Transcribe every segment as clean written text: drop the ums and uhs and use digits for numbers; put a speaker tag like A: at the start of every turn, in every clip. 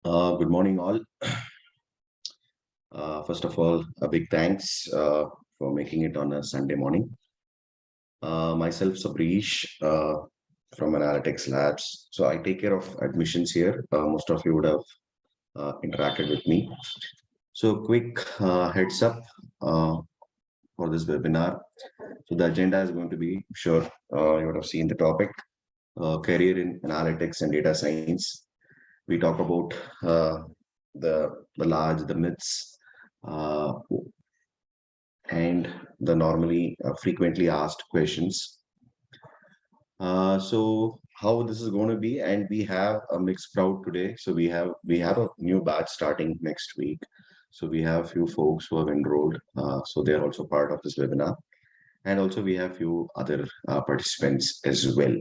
A: Good morning, all. First of all, a big thanks for making it on a Sunday morning. Myself, Sabrish, from AnalytixLabs. So I take care of admissions here. Most of you would have interacted with me. So quick heads up for this webinar. So the agenda is going to be, sure, you would have seen the topic, career in analytics and data science. We talk about the myths, uh, and the normally frequently asked questions. So how this is going to be, and we have a mixed crowd today. So we have a new batch starting next week. So we have few folks who have enrolled. So they are also part of this webinar, and also we have few other participants as well.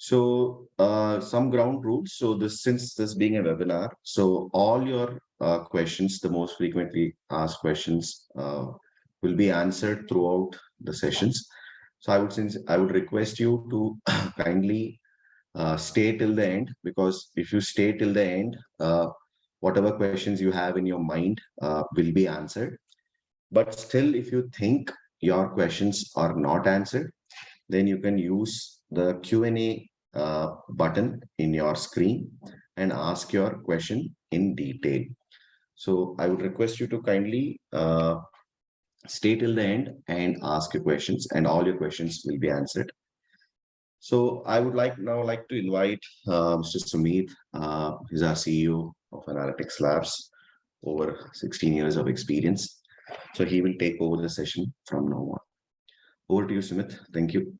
A: So some ground rules. So since this being a webinar, so all your questions, the most frequently asked questions, will be answered throughout the sessions. So I would request you to kindly stay till the end, because if you stay till the end, whatever questions you have in your mind will be answered. But still, if you think your questions are not answered, then you can use the Q&A button in your screen and ask your question in detail. So I would request you to kindly stay till the end and ask your questions, and all your questions will be answered. So I would like to invite Mr. Sumit. He's our CEO of AnalytixLabs, over 16 years of experience. So he will take over the session from now on. Over to you, Sumit. Thank you.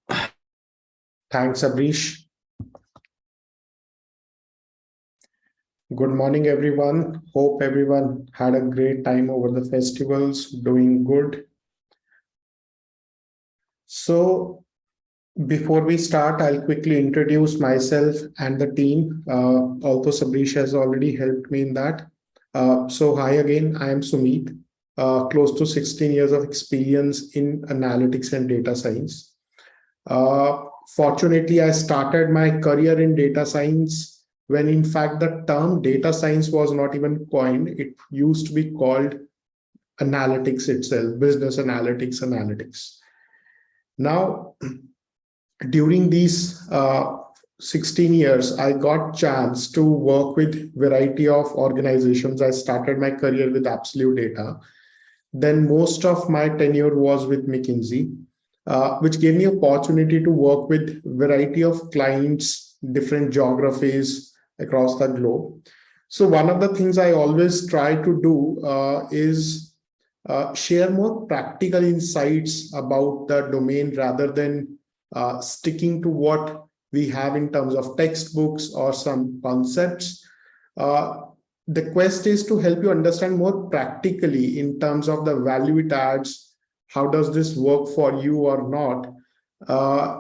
B: Thanks, Abrish. Good morning, everyone. Hope everyone had a great time over the festivals, doing good. So before we start, I'll quickly introduce myself and the team. Although Sabrish has already helped me in that. So hi again, I am Sumit, close to 16 years of experience in analytics and data science. Fortunately, I started my career in data science when in fact the term data science was not even coined. It used to be called analytics itself, business analytics. Now, during these 16 years, I got chance to work with variety of organizations. I started my career with Absolute Data. Then most of my tenure was with McKinsey, which gave me opportunity to work with variety of clients, different geographies across the globe. So one of the things I always try to do is share more practical insights about the domain rather than sticking to what we have in terms of textbooks or some concepts. The quest is to help you understand more practically in terms of the value it adds, how does this work for you or not,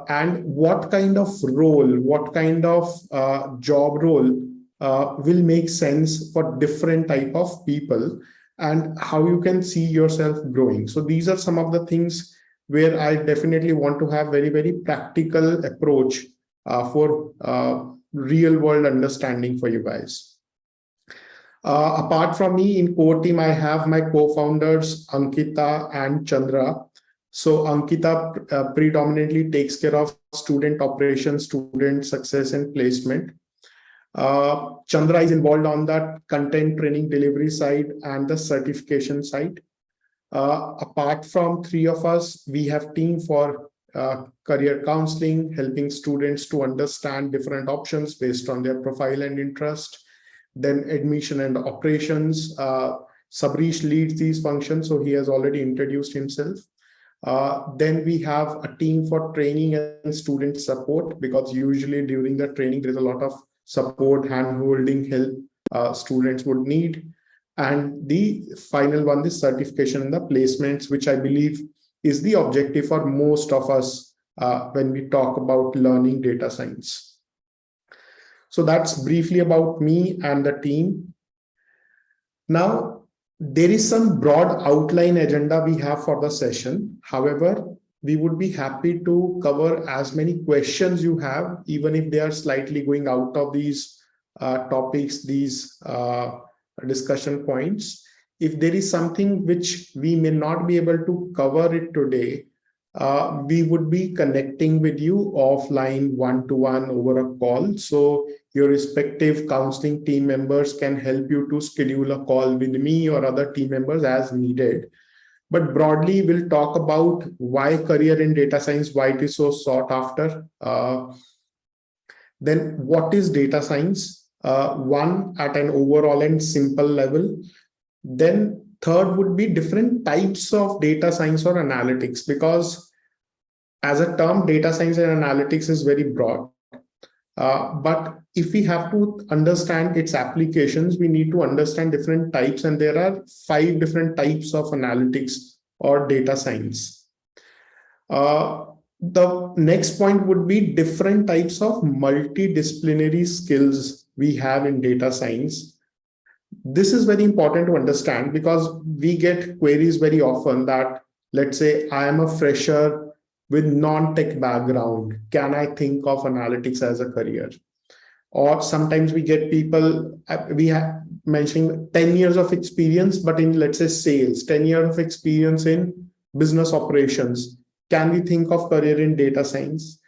B: and what kind of role, what kind of job role will make sense for different type of people, and how you can see yourself growing. So these are some of the things where I definitely want to have very, very practical approach for real world understanding for you guys. Apart from me, in core team, I have my co-founders, Ankita and Chandra. So Ankita predominantly takes care of student operations, student success and placement. Chandra is involved on that content training delivery side and the certification side. Apart from three of us, we have team for career counseling, helping students to understand different options based on their profile and interest. Then admission and operations. Sabrish leads these functions, so he has already introduced himself. Then we have a team for training and student support, because usually during the training, there's a lot of support, hand-holding help students would need. And the final one, the certification and the placements, which I believe is the objective for most of us when we talk about learning data science. So that's briefly about me and the team. Now, there is some broad outline agenda we have for the session. However, we would be happy to cover as many questions you have, even if they are slightly going out of these topics, these discussion points. If there is something which we may not be able to cover it today, we would be connecting with you offline, one-to-one over a call. So your respective counseling team members can help you to schedule a call with me or other team members as needed. But broadly, we'll talk about why career in data science, why it is so sought after. Then what is data science? One, at an overall and simple level. Then third would be different types of data science or analytics, because as a term, data science and analytics is very broad. But if we have to understand its applications, we need to understand different types, and there are 5 different types of analytics or data science. The next point would be different types of multidisciplinary skills we have in data science. This is very important to understand because we get queries very often that, let's say, I am a fresher with non-tech background. Can I think of analytics as a career? Or sometimes we get people, we have mentioning 10 years of experience, but in, let's say, sales, 10 years of experience in business operations. Can we think of career in data science?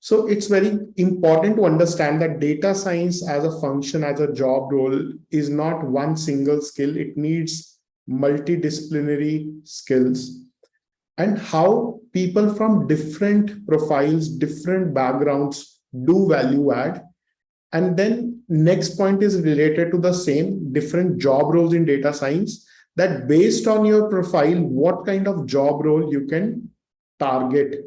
B: So it's very important to understand that data science as a function, as a job role, is not one single skill. It needs multidisciplinary skills, and how people from different profiles, different backgrounds do value add. And then next point is related to the same, different job roles in data science, that based on your profile, what kind of job role you can target,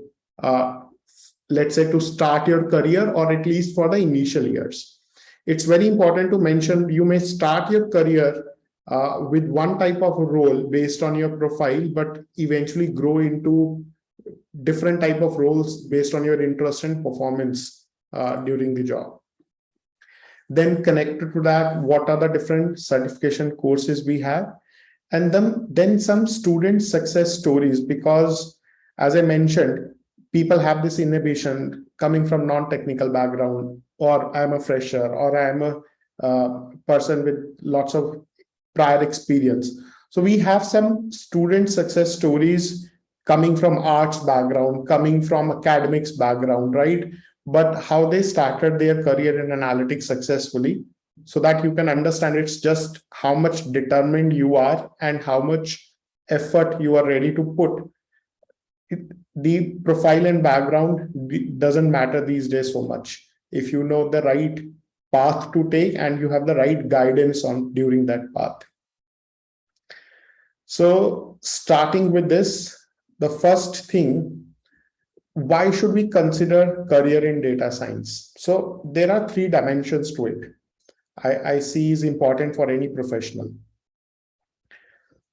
B: let's say, to start your career, or at least for the initial years. It's very important to mention you may start your career with one type of role based on your profile, but eventually grow into different type of roles based on your interest and performance during the job. Then connected to that, what are the different certification courses we have? And then some student success stories, because as I mentioned, people have this inhibition coming from non-technical background, or I'm a fresher, or I'm a person with lots of prior experience. So we have some student success stories coming from arts background, coming from academics background, right? But how they started their career in analytics successfully, so that you can understand it's just how much determined you are and how much effort you are ready to put. The profile and background doesn't matter these days so much. If you know the right path to take and you have the right guidance on during that path. So starting with this, the first thing, why should we consider career in data science? So there are 3 dimensions to it. I see is important for any professional.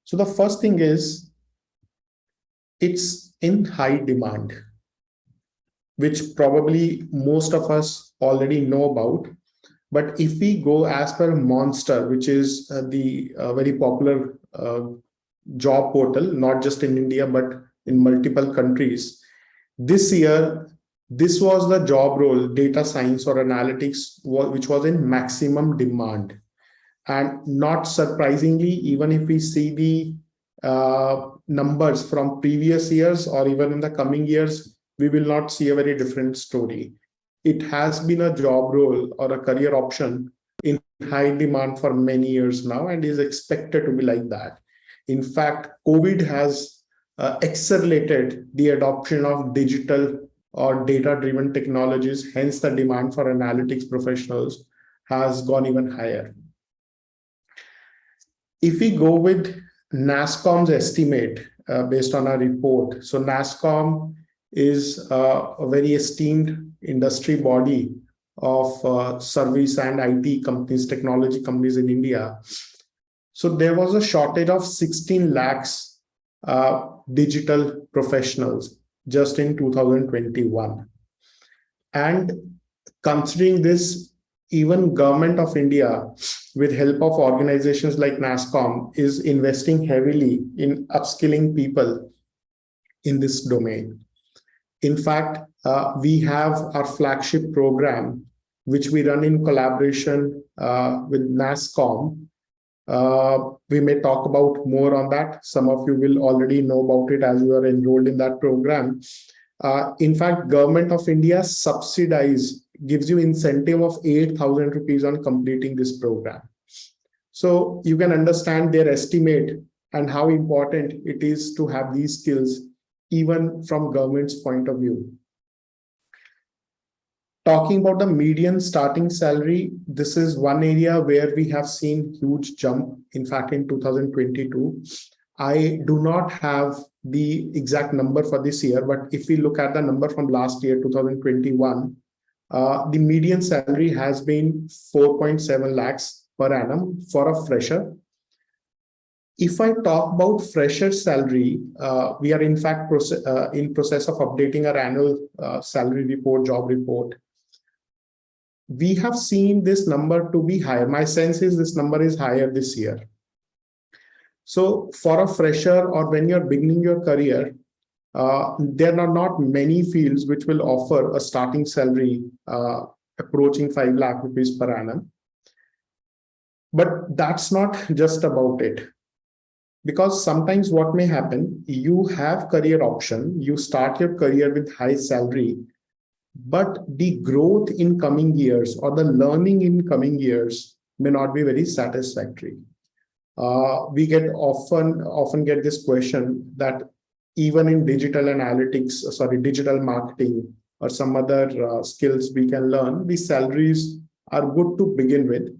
B: So the first thing is, it's in high demand, which probably most of us already know about. But if we go as per Monster, which is the very popular job portal, not just in India, but in multiple countries, this year, this was the job role, data science or analytics, which was in maximum demand. And not surprisingly, even if we see the numbers from previous years or even in the coming years, we will not see a very different story. It has been a job role or a career option in high demand for many years now, and is expected to be like that. In fact, COVID has accelerated the adoption of digital or data-driven technologies. Hence, the demand for analytics professionals has gone even higher. If we go with NASSCOM's estimate based on a report, so NASSCOM is a very esteemed industry body of service and IT companies, technology companies in India. So there was a shortage of 16 lakhs digital professionals just in 2021. And considering this, even Government of India, with help of organizations like NASSCOM, is investing heavily in upskilling people in this domain. In fact, we have our flagship program, which we run in collaboration with NASCOM. We may talk about more on that. Some of you will already know about it as you are enrolled in that program. In fact, Government of India gives you incentive of 8,000 rupees on completing this program. So you can understand their estimate and how important it is to have these skills, even from government's point of view. Talking about the median starting salary, this is one area where we have seen huge jump. In fact, in 2022, I do not have the exact number for this year, but if we look at the number from last year, 2021, the median salary has been 4.7 lakhs per annum for a fresher. If I talk about fresher salary, we are in fact in process of updating our annual salary report, job report. We have seen this number to be higher. My sense is this number is higher this year. So for a fresher or when you're beginning your career, there are not many fields which will offer a starting salary approaching 5 lakh rupees per annum. But that's not just about it. Because sometimes what may happen, you have career option, you start your career with high salary, but the growth in coming years or the learning in coming years may not be very satisfactory. We get often get this question that even in digital analytics, digital marketing or some other skills we can learn, the salaries are good to begin with.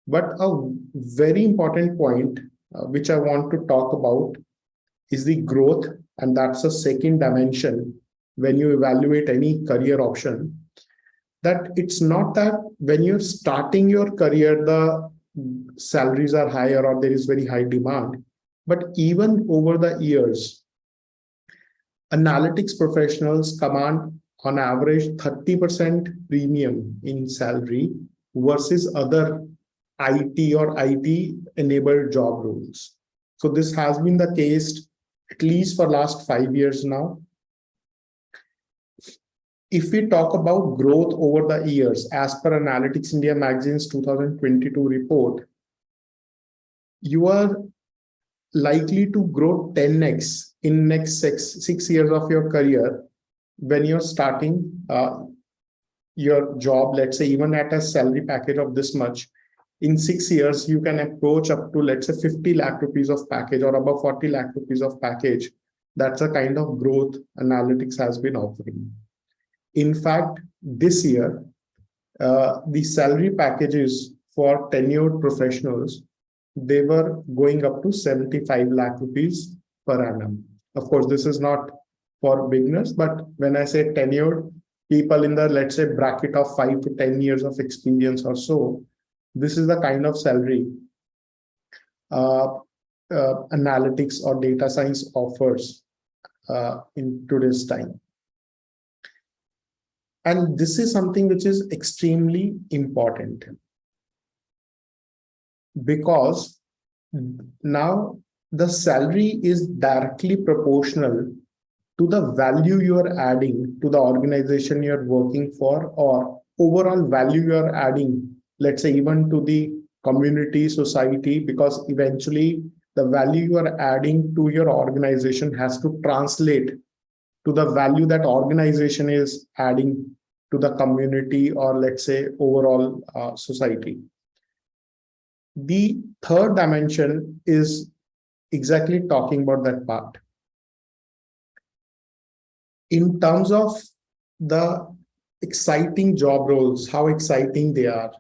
B: But a very important point which I want to talk about is the growth, and that's a second dimension when you evaluate any career option. That it's not that when you're starting your career, the salaries are higher or there is very high demand, but even over the years, analytics professionals command on average 30% premium in salary versus other IT or IT enabled job roles. So this has been the case at least for last 5 years now. If we talk about growth over the years, as per Analytics India Magazine's 2022 report, you are likely to grow 10x in next six years of your career when you're starting your job, let's say even at a salary package of this much. In 6 years, you can approach up to, let's say, 50 lakh rupees of package or above 40 lakh rupees of package. That's a kind of growth analytics has been offering. In fact, this year, the salary packages for tenured professionals, they were going up to 75 lakh rupees per annum. Of course, this is not for beginners, but when I say tenured, people in the, let's say, bracket of 5 to 10 years of experience or so, this is the kind of salary analytics or data science offers in today's time. And this is something which is extremely important because now the salary is directly proportional to the value you are adding to the organization you're working for, or overall value you are adding, let's say even to the community, society, because eventually the value you are adding to your organization has to translate to the value that organization is adding to the community or let's say overall society. The third dimension is exactly talking about that part. In terms of the exciting job roles, how exciting they are,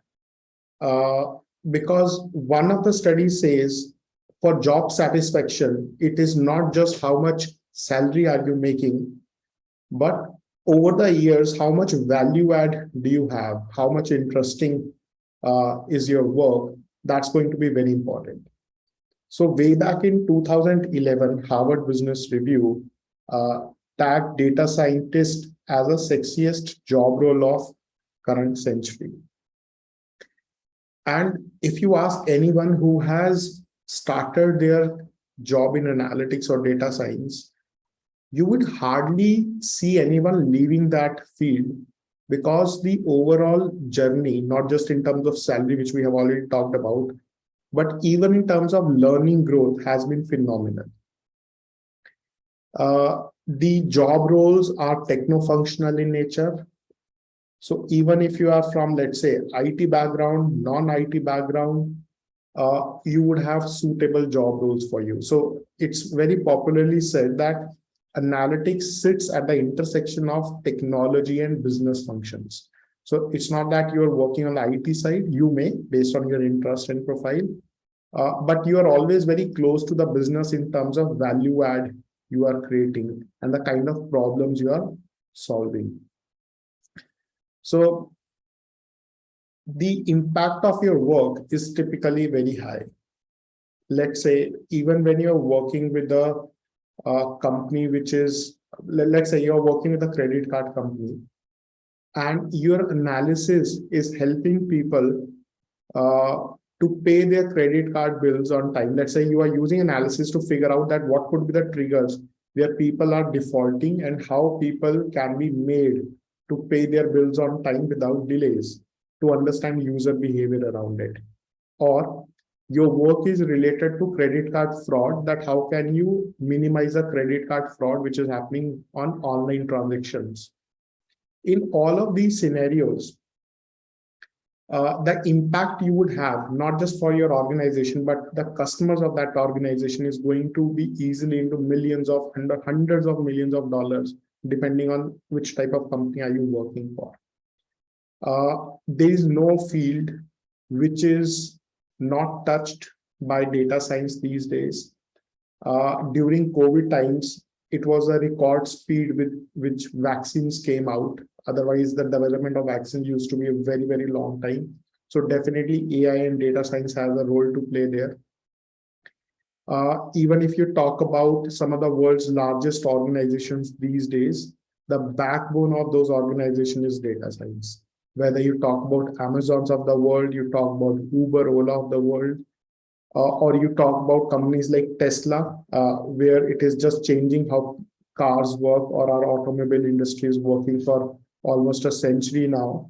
B: because one of the studies says for job satisfaction, it is not just how much salary are you making, but over the years, how much value add do you have? How much interesting is your work? That's going to be very important. So way back in 2011, Harvard Business Review tagged data scientist as the sexiest job role of current century. And if you ask anyone who has started their job in analytics or data science, you would hardly see anyone leaving that field because the overall journey, not just in terms of salary, which we have already talked about, but even in terms of learning growth has been phenomenal. The job roles are techno-functional in nature. So even if you are from, let's say, IT background, non-IT background, you would have suitable job roles for you. So it's very popularly said that analytics sits at the intersection of technology and business functions. So it's not that you're working on the IT side, you may, based on your interest and profile, but you are always very close to the business in terms of value add you are creating and the kind of problems you are solving. So the impact of your work is typically very high. Let's say, even when you're working with a company, which is, let's say you're working with a credit card company, and your analysis is helping people to pay their credit card bills on time. Let's say you are using analysis to figure out that what could be the triggers where people are defaulting and how people can be made to pay their bills on time without delays, to understand user behavior around it. Or your work is related to credit card fraud, that how can you minimize a credit card fraud which is happening on online transactions. In all of these scenarios, the impact you would have, not just for your organization, but the customers of that organization, is going to be easily into millions of, hundreds of millions of dollars, depending on which type of company are you working for. There is no field which is not touched by data science these days. During COVID times, it was a record speed with which vaccines came out. Otherwise, the development of vaccines used to be a very, very long time. So definitely AI and data science has a role to play there. Even if you talk about some of the world's largest organizations these days, the backbone of those organizations is data science. Whether you talk about Amazons of the world, you talk about Uber, Ola of the world, or you talk about companies like Tesla, where it is just changing how cars work, or our automobile industry is working for almost a century now.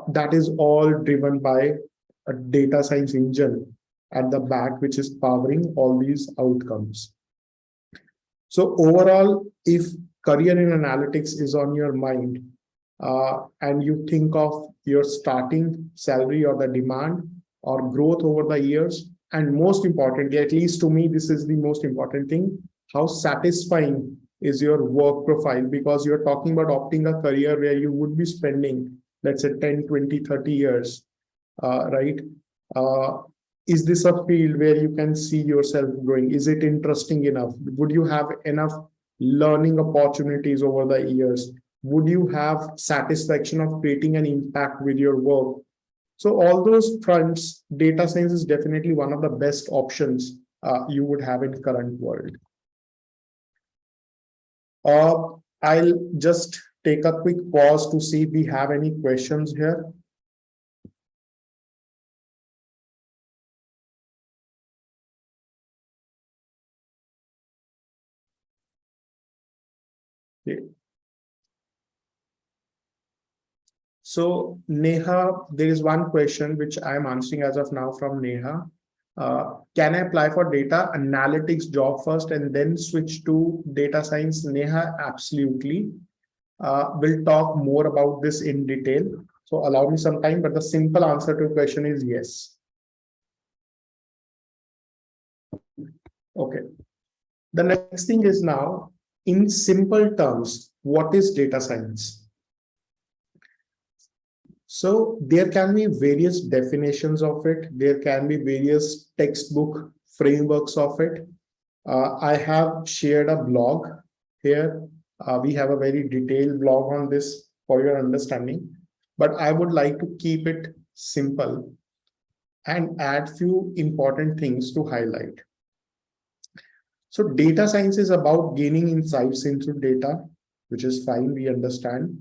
B: That is all driven by a data science engine at the back, which is powering all these outcomes. So overall, if career in analytics is on your mind, and you think of your starting salary or the demand or growth over the years, and most importantly, at least to me, this is the most important thing, how satisfying is your work profile, because you're talking about opting a career where you would be spending, let's say, 10, 20, 30 years, right? Is this a field where you can see yourself growing? Is it interesting enough? Would you have enough learning opportunities over the years? Would you have satisfaction of creating an impact with your work? So all those fronts, data science is definitely one of the best options you would have in the current world. I'll just take a quick pause to see if we have any questions here. Okay. So Neha, there is one question which I'm answering as of now from Neha. Can I apply for data analytics job first and then switch to data science? Neha, absolutely. We'll talk more about this in detail. So allow me some time, but the simple answer to the question is yes. Okay. The next thing is now, in simple terms, what is data science? So there can be various definitions of it. There can be various textbook frameworks of it. I have shared a blog here. We have a very detailed blog on this for your understanding, but I would like to keep it simple and add few important things to highlight. So data science is about gaining insights into data, which is fine, we understand.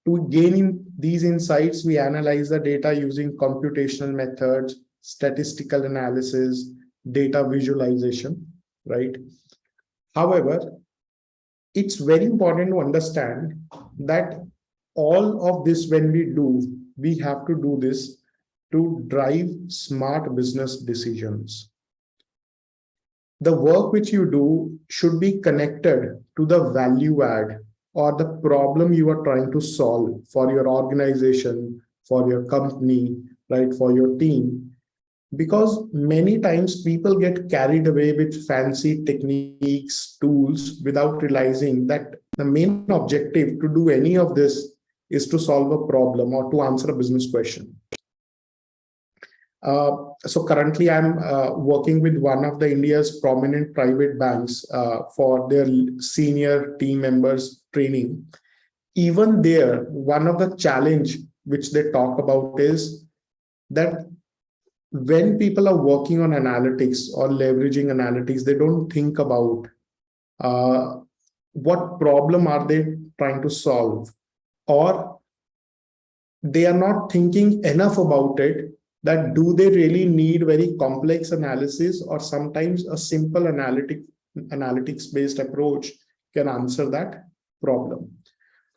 B: To gain these insights, we analyze the data using computational methods, statistical analysis, data visualization, right? However, it's very important to understand that all of this, when we do, we have to do this to drive smart business decisions. The work which you do should be connected to the value add or the problem you are trying to solve for your organization, for your company, right, for your team. Because many times people get carried away with fancy techniques, tools, without realizing that the main objective to do any of this is to solve a problem or to answer a business question. So currently I'm working with one of the India's prominent private banks for their senior team members training. Even there, one of the challenge which they talk about is that when people are working on analytics or leveraging analytics, they don't think about uh, what problem are they trying to solve, or they are not thinking enough about it, that do they really need very complex analysis, or sometimes a simple analytics based approach can answer that problem.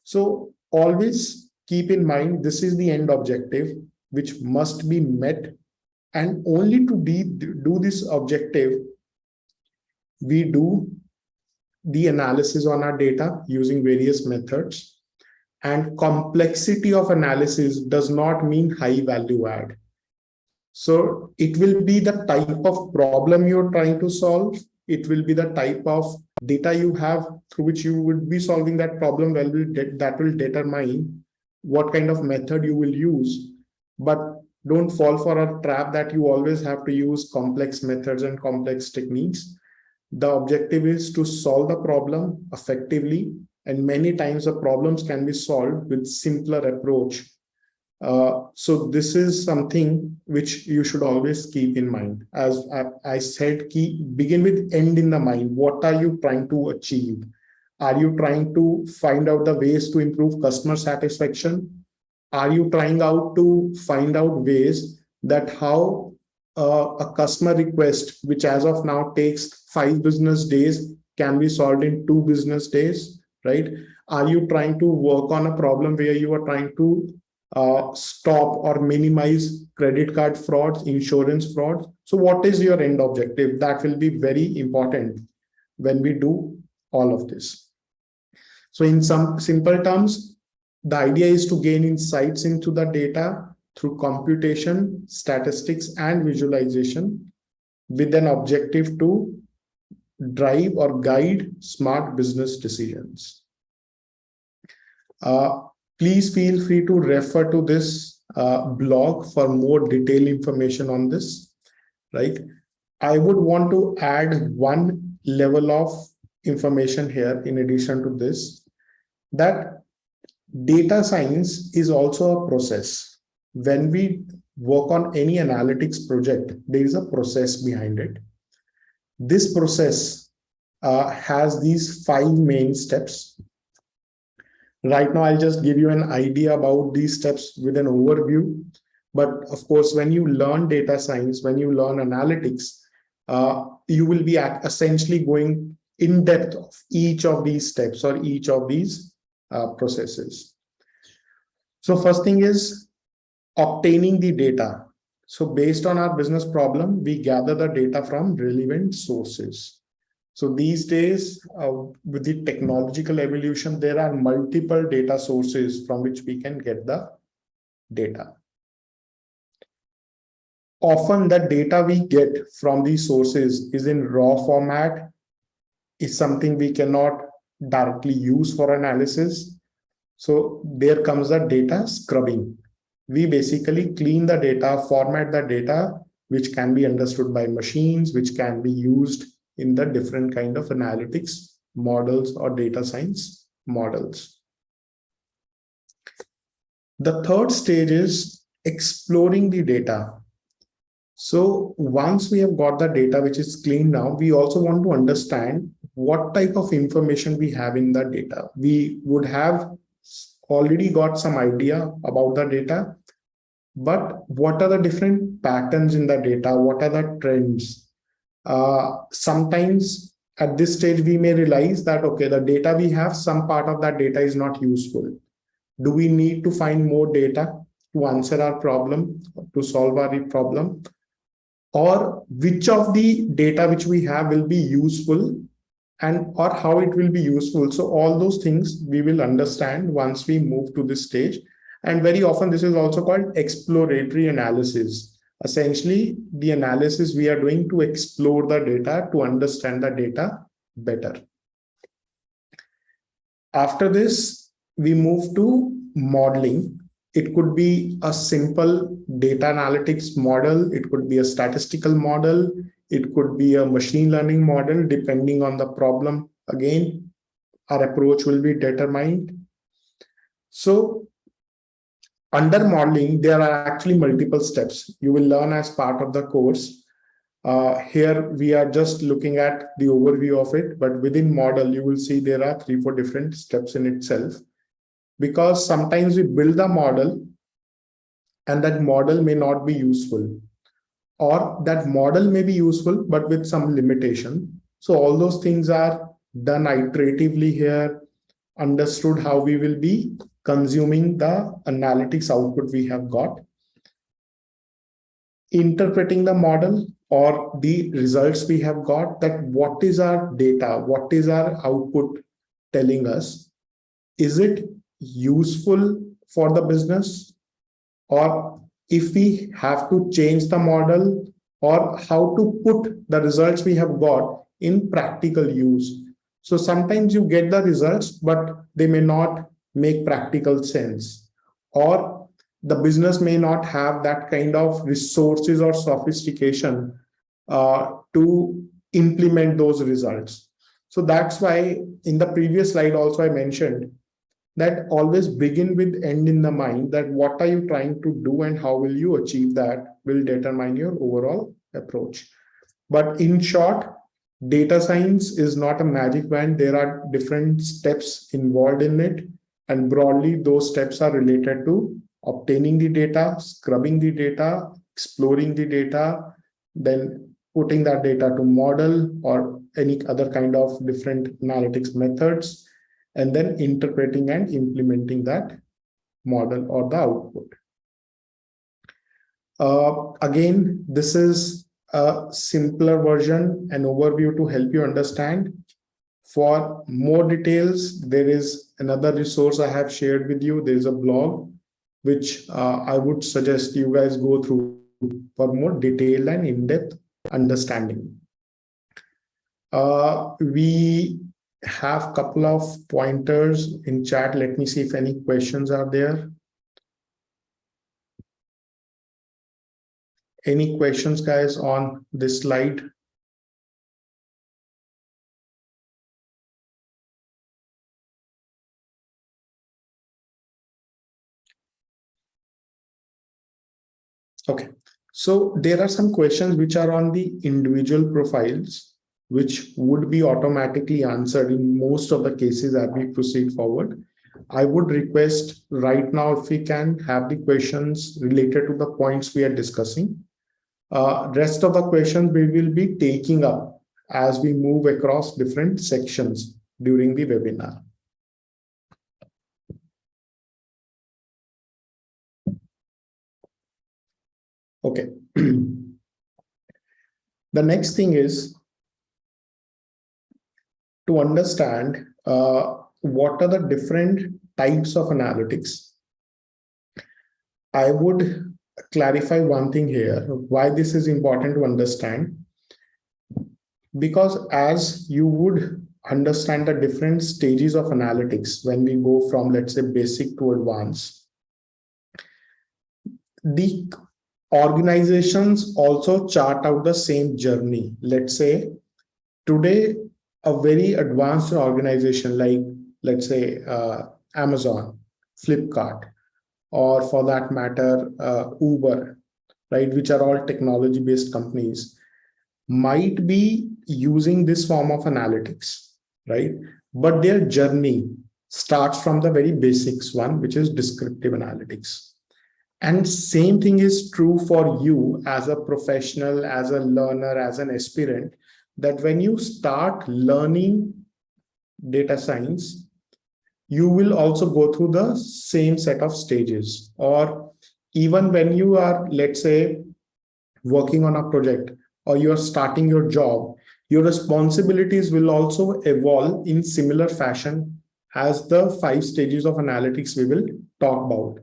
B: So always keep in mind, this is the end objective which must be met, and only to do this objective, we do the analysis on our data using various methods. And complexity of analysis does not mean high value add. So it will be the type of problem you're trying to solve. It will be the type of data you have through which you would be solving that problem. Well, that will determine what kind of method you will use. But don't fall for a trap that you always have to use complex methods and complex techniques. The objective is to solve the problem effectively, and many times the problems can be solved with simpler approach. So this is something which you should always keep in mind. As I said, begin with end in the mind. What are you trying to achieve? Are you trying to find out the ways to improve customer satisfaction? Are you trying out to find out ways that how a customer request, which as of now takes 5 business days, can be solved in 2 business days, right? Are you trying to work on a problem where you are trying to stop or minimize credit card frauds, insurance frauds? So what is your end objective? That will be very important when we do all of this. So in some simple terms, the idea is to gain insights into the data through computation, statistics, and visualization, with an objective to drive or guide smart business decisions. Please feel free to refer to this blog for more detailed information on this, right? I would want to add one level of information here in addition to this, that data science is also a process. When we work on any analytics project, there is a process behind it. This process has these 5 main steps. Right now, I'll just give you an idea about these steps with an overview. But of course, when you learn data science, when you learn analytics, you will be essentially going in depth of each of these steps or each of these processes. So first thing is obtaining the data. So based on our business problem, we gather the data from relevant sources. So these days, with the technological evolution, there are multiple data sources from which we can get the data. Often the data we get from these sources is in raw format, is something we cannot directly use for analysis. So there comes the data scrubbing. We basically clean the data, format the data, which can be understood by machines, which can be used in the different kind of analytics models or data science models. The third stage is exploring the data. So once we have got the data which is cleaned now, we also want to understand what type of information we have in the data. We would have already got some idea about the data, but what are the different patterns in the data? What are the trends? Sometimes at this stage, we may realize that, okay, the data we have, some part of that data is not useful. Do we need to find more data to answer our problem, to solve our problem? Or which of the data which we have will be useful, and or how it will be useful? So all those things we will understand once we move to this stage. And very often this is also called exploratory analysis. Essentially, the analysis we are doing to explore the data, to understand the data better. After this, we move to modeling. It could be a simple data analytics model. It could be a statistical model. It could be a machine learning model, depending on the problem. Again, our approach will be determined. So under modeling, there are actually multiple steps you will learn as part of the course. Here we are just looking at the overview of it, but within model, you will see there are 3-4 different steps in itself, because sometimes we build the model and that model may not be useful, or that model may be useful, but with some limitation. So all those things are done iteratively here, understood how we will be consuming the analytics output we have got, interpreting the model or the results we have got, that what is our data, what is our output telling us? Is it useful for the business? Or if we have to change the model, or how to put the results we have got in practical use. So sometimes you get the results, but they may not make practical sense, or the business may not have that kind of resources or sophistication to implement those results. So that's why in the previous slide also I mentioned that always begin with end in the mind, that what are you trying to do and how will you achieve that will determine your overall approach. But in short, data science is not a magic wand. There are different steps involved in it. And broadly, those steps are related to obtaining the data, scrubbing the data, exploring the data, then putting that data to model or any other kind of different analytics methods, and then interpreting and implementing that model or the output. Again, this is a simpler version, an overview to help you understand. For more details, there is another resource I have shared with you. There is a blog, which I would suggest you guys go through for more detailed and in-depth understanding. We have a couple of pointers in chat. Let me see if any questions are there. Any questions, guys, on this slide? Okay, so there are some questions which are on the individual profiles, which would be automatically answered in most of the cases as we proceed forward. I would request right now, if we can have the questions related to the points we are discussing. Rest of the questions we will be taking up as we move across different sections during the webinar. Okay. The next thing is to understand what are the different types of analytics. I would clarify one thing here, why this is important to understand. Because as you would understand the different stages of analytics when we go from, let's say, basic to advanced, the organizations also chart out the same journey. Let's say today, a very advanced organization like, let's say, Amazon, Flipkart, or for that matter, Uber, right, which are all technology-based companies, might be using this form of analytics, right? But their journey starts from the very basics one, which is descriptive analytics. And same thing is true for you as a professional, as a learner, as an aspirant, that when you start learning data science, you will also go through the same set of stages. Or even when you are, let's say, working on a project or you're starting your job, your responsibilities will also evolve in similar fashion as the 5 stages of analytics we will talk about.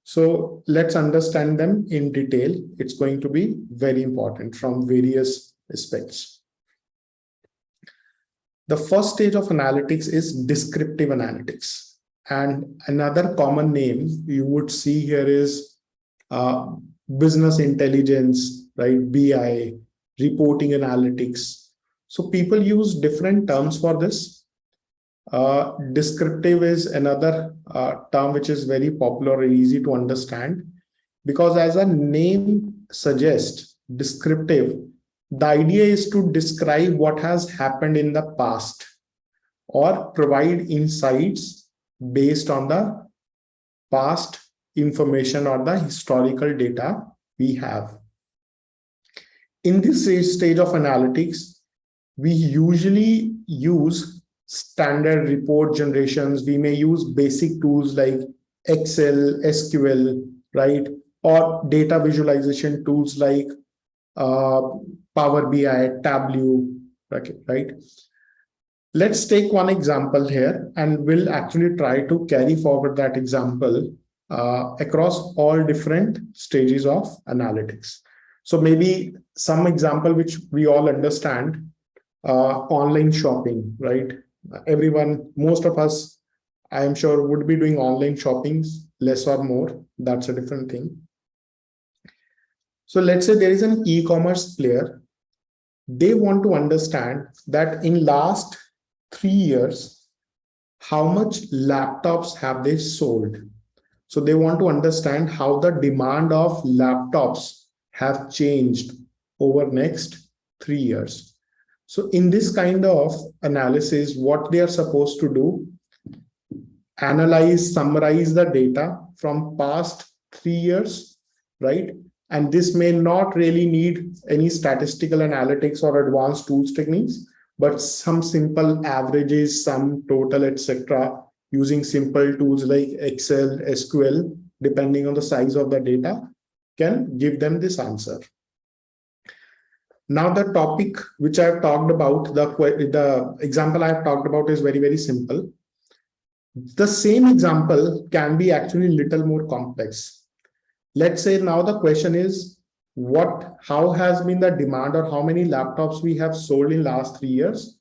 B: So let's understand them in detail. It's going to be very important from various aspects. The first stage of analytics is descriptive analytics. And another common name you would see here is uh, business intelligence, right? BI, reporting analytics. So people use different terms for this. Descriptive is another term which is very popular and easy to understand, because as a name suggests, descriptive, the idea is to describe what has happened in the past or provide insights based on the past information or the historical data we have. In this stage of analytics, we usually use standard report generations. We may use basic tools like Excel, SQL, right? Or data visualization tools like Power BI, Tableau, okay, right? Let's take one example here, and we'll actually try to carry forward that example across all different stages of analytics. So maybe some example which we all understand, online shopping, right? Everyone, most of us, I am sure, would be doing online shoppings, less or more. That's a different thing. So let's say there is an e-commerce player. They want to understand that in last 3 years, how much laptops have they sold? So they want to understand how the demand of laptops have changed over next 3 years. So in this kind of analysis, what they are supposed to do, analyze, summarize the data from past 3 years, right? And this may not really need any statistical analytics or advanced tools techniques, but some simple averages, sum, total, etc., using simple tools like Excel, SQL, depending on the size of the data, can give them this answer. Now, the topic which I've talked about, the example I've talked about is very, very simple. The same example can be actually a little more complex. Let's say now the question is, how has been the demand or how many laptops we have sold in last 3 years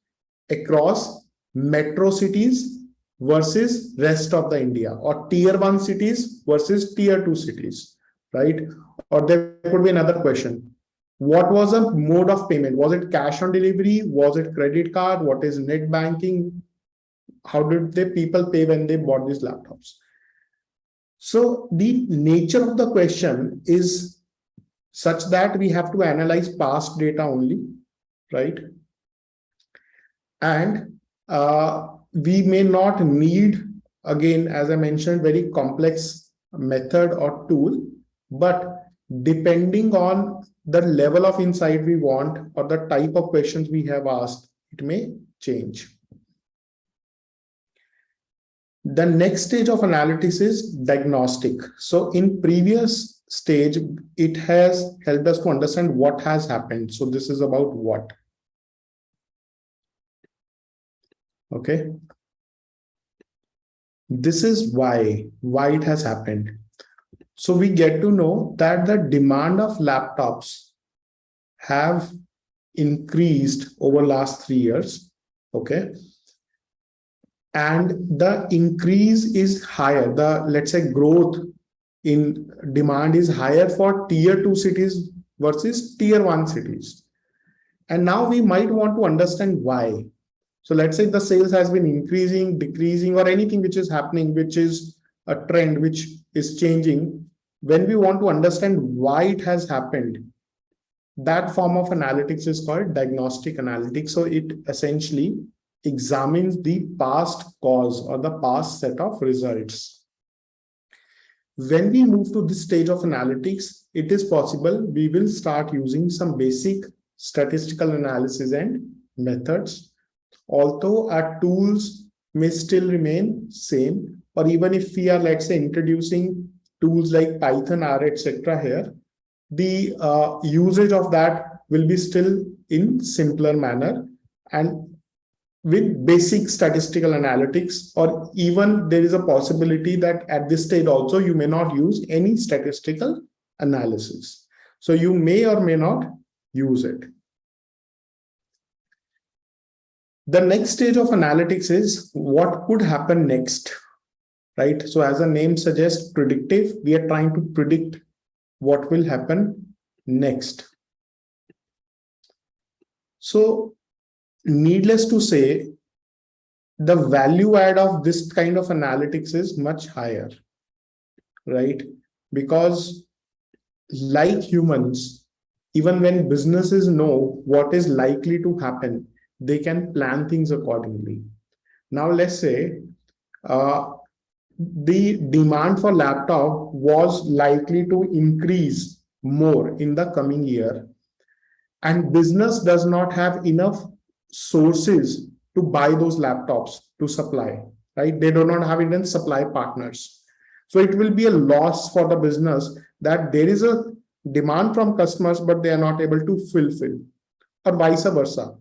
B: across metro cities versus rest of the India, or tier 1 cities versus tier 2 cities, right? Or there could be another question. What was the mode of payment? Was it cash on delivery? Was it credit card? What is net banking? How did the people pay when they bought these laptops? So the nature of the question is such that we have to analyze past data only, right? And we may not need, again, as I mentioned, very complex method or tool, but depending on the level of insight we want or the type of questions we have asked, it may change. The next stage of analysis is diagnostic. So in previous stage, it has helped us to understand what has happened. So this is about what. Okay. This is why it has happened. So we get to know that the demand of laptops have increased over last 3 years. Okay. And the increase is higher. The, let's say, growth in demand is higher for tier 2 cities versus tier 1 cities. And now we might want to understand why. So let's say the sales has been increasing, decreasing, or anything which is happening, which is a trend which is changing. When we want to understand why it has happened, that form of analytics is called diagnostic analytics. So it essentially examines the past cause or the past set of results. When we move to this stage of analytics, it is possible we will start using some basic statistical analysis and methods. Although our tools may still remain same, or even if we are, let's say, introducing tools like Python, R, etc. here, the usage of that will be still in simpler manner and with basic statistical analytics, or even there is a possibility that at this stage also you may not use any statistical analysis. So you may or may not use it. The next stage of analytics is what could happen next, right? So as the name suggests, predictive, we are trying to predict what will happen next. So needless to say, the value add of this kind of analytics is much higher, right? Because like humans, even when businesses know what is likely to happen, they can plan things accordingly. Now, let's say the demand for laptop was likely to increase more in the coming year, and business does not have enough sources to buy those laptops to supply, right? They do not have even supply partners. So it will be a loss for the business that there is a demand from customers, but they are not able to fulfill, or vice versa.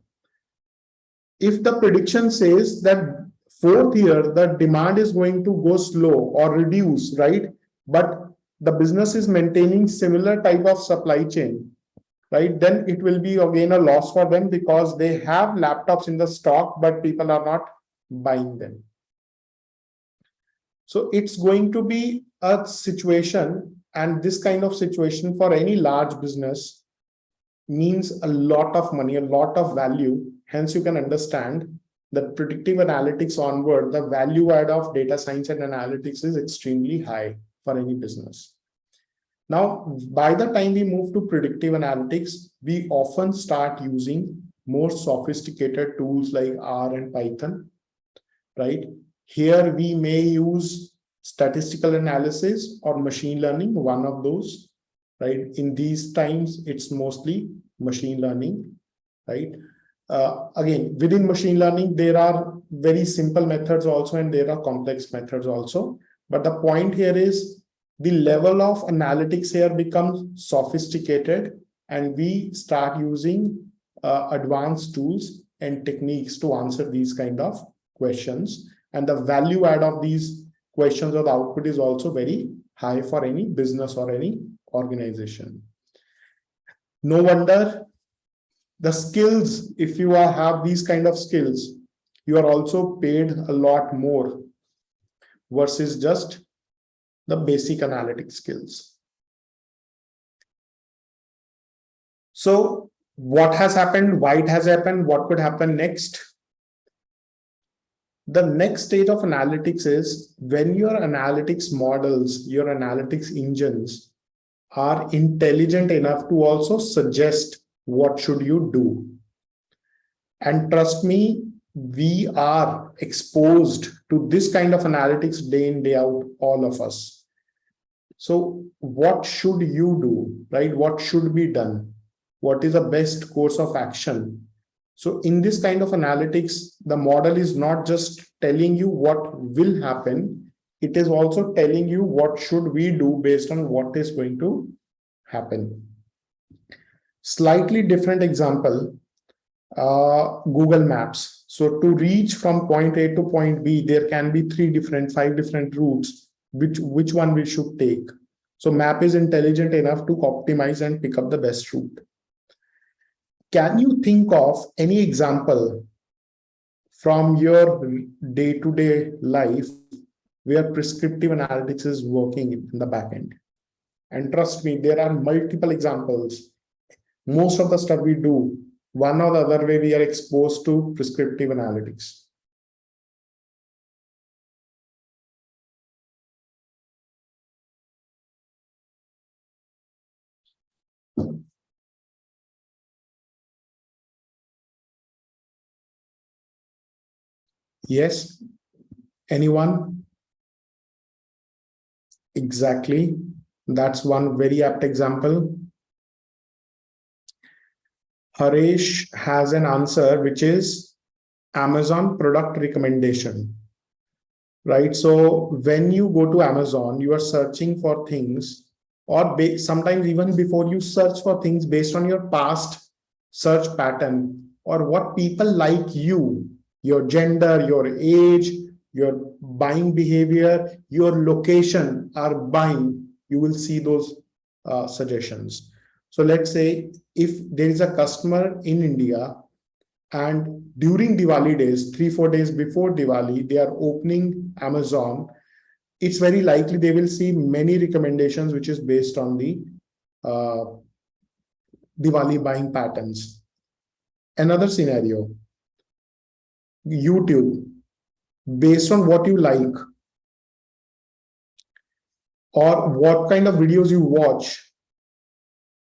B: If the prediction says that fourth year, the demand is going to go slow or reduce, right? But the business is maintaining similar type of supply chain, right? Then it will be again a loss for them because they have laptops in the stock, but people are not buying them. So it's going to be a situation, and this kind of situation for any large business means a lot of money, a lot of value. Hence, you can understand that predictive analytics onward, the value add of data science and analytics is extremely high for any business. Now, by the time we move to predictive analytics, we often start using more sophisticated tools like R and Python, right? Here we may use statistical analysis or machine learning, one of those, right? In these times, it's mostly machine learning, right? Again, within machine learning, there are very simple methods also, and there are complex methods also. But the point here is the level of analytics here becomes sophisticated, and we start using advanced tools and techniques to answer these kind of questions. And the value add of these questions or the output is also very high for any business or any organization. No wonder the skills, if you have these kind of skills, you are also paid a lot more versus just the basic analytic skills. So what has happened, why it has happened, what could happen next? The next stage of analytics is when your analytics models, your analytics engines are intelligent enough to also suggest what should you do. And trust me, we are exposed to this kind of analytics day in, day out, all of us. So what should you do, right? What should be done? What is the best course of action? So in this kind of analytics, the model is not just telling you what will happen, it is also telling you what should we do based on what is going to happen. Slightly different example, Google Maps. So to reach from point A to point B, there can be 5 different routes, which one we should take. So map is intelligent enough to optimize and pick up the best route. Can you think of any example from your day-to-day life where prescriptive analytics is working in the back end? And trust me, there are multiple examples. Most of the stuff we do, one or the other way, we are exposed to prescriptive analytics. Yes, anyone? Exactly. That's one very apt example. Harish has an answer, which is Amazon product recommendation. right? So when you go to Amazon, you are searching for things, or sometimes even before you search for things based on your past search pattern or what people like you, your gender, your age, your buying behavior, your location are buying, you will see those suggestions. So let's say if there is a customer in India and during Diwali days, 3 4 days before Diwali, they are opening Amazon, it's very likely they will see many recommendations which is based on the uh, Diwali buying patterns. Another scenario, YouTube, based on what you like or what kind of videos you watch,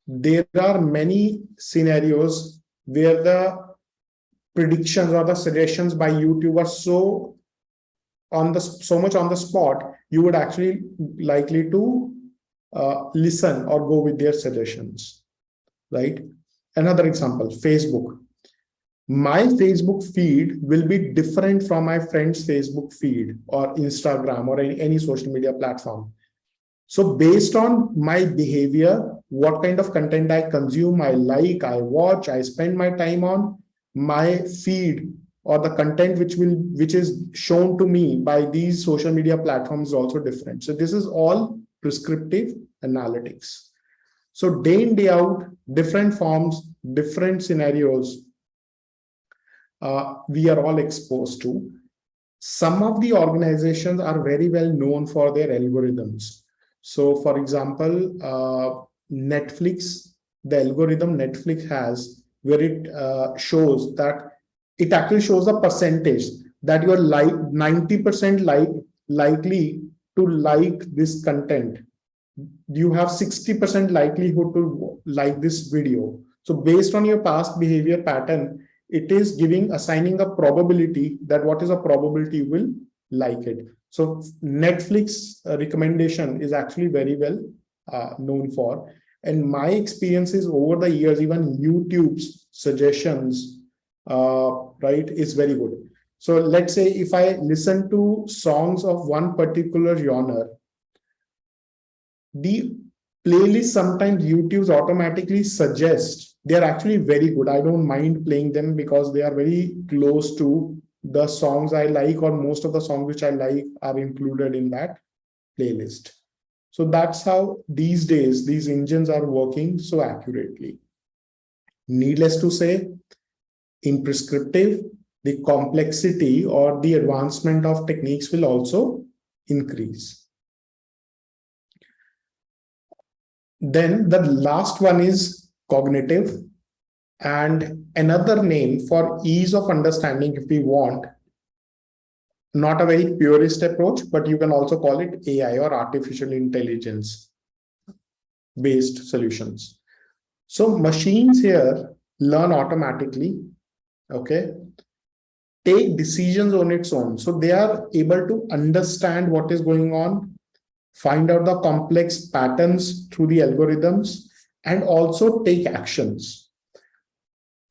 B: there are many scenarios where the predictions or the suggestions by YouTube are so much on the spot, you would actually likely to listen or go with their suggestions, right? Another example, Facebook. My Facebook feed will be different from my friend's Facebook feed or Instagram or any social media platform. So based on my behavior, what kind of content I consume, I like, I watch, I spend my time on, my feed or the content which is shown to me by these social media platforms is also different. So this is all prescriptive analytics. So day in, day out, different forms, different scenarios, we are all exposed to. Some of the organizations are very well known for their algorithms. So, for example, Netflix, the algorithm Netflix has, where it shows that it actually shows the percentage that you're like 90% likely to like this content. You have 60% likelihood to like this video. So based on your past behavior pattern, it is assigning a probability that what is a probability you will like it. So Netflix recommendation is actually very well known for. And my experiences over the years, even YouTube's suggestions, right, is very good. So let's say if I listen to songs of one particular genre, the playlist sometimes YouTube's automatically suggest they're actually very good. I don't mind playing them because they are very close to the songs I like, or most of the songs which I like are included in that playlist. So that's how these days these engines are working so accurately. Needless to say, in prescriptive, the complexity or the advancement of techniques will also increase. Then the last one is cognitive, and another name for ease of understanding, if we want, not a very purist approach, but you can also call it AI or artificial intelligence based solutions. So machines here learn automatically, okay, take decisions on its own. So they are able to understand what is going on, find out the complex patterns through the algorithms, and also take actions.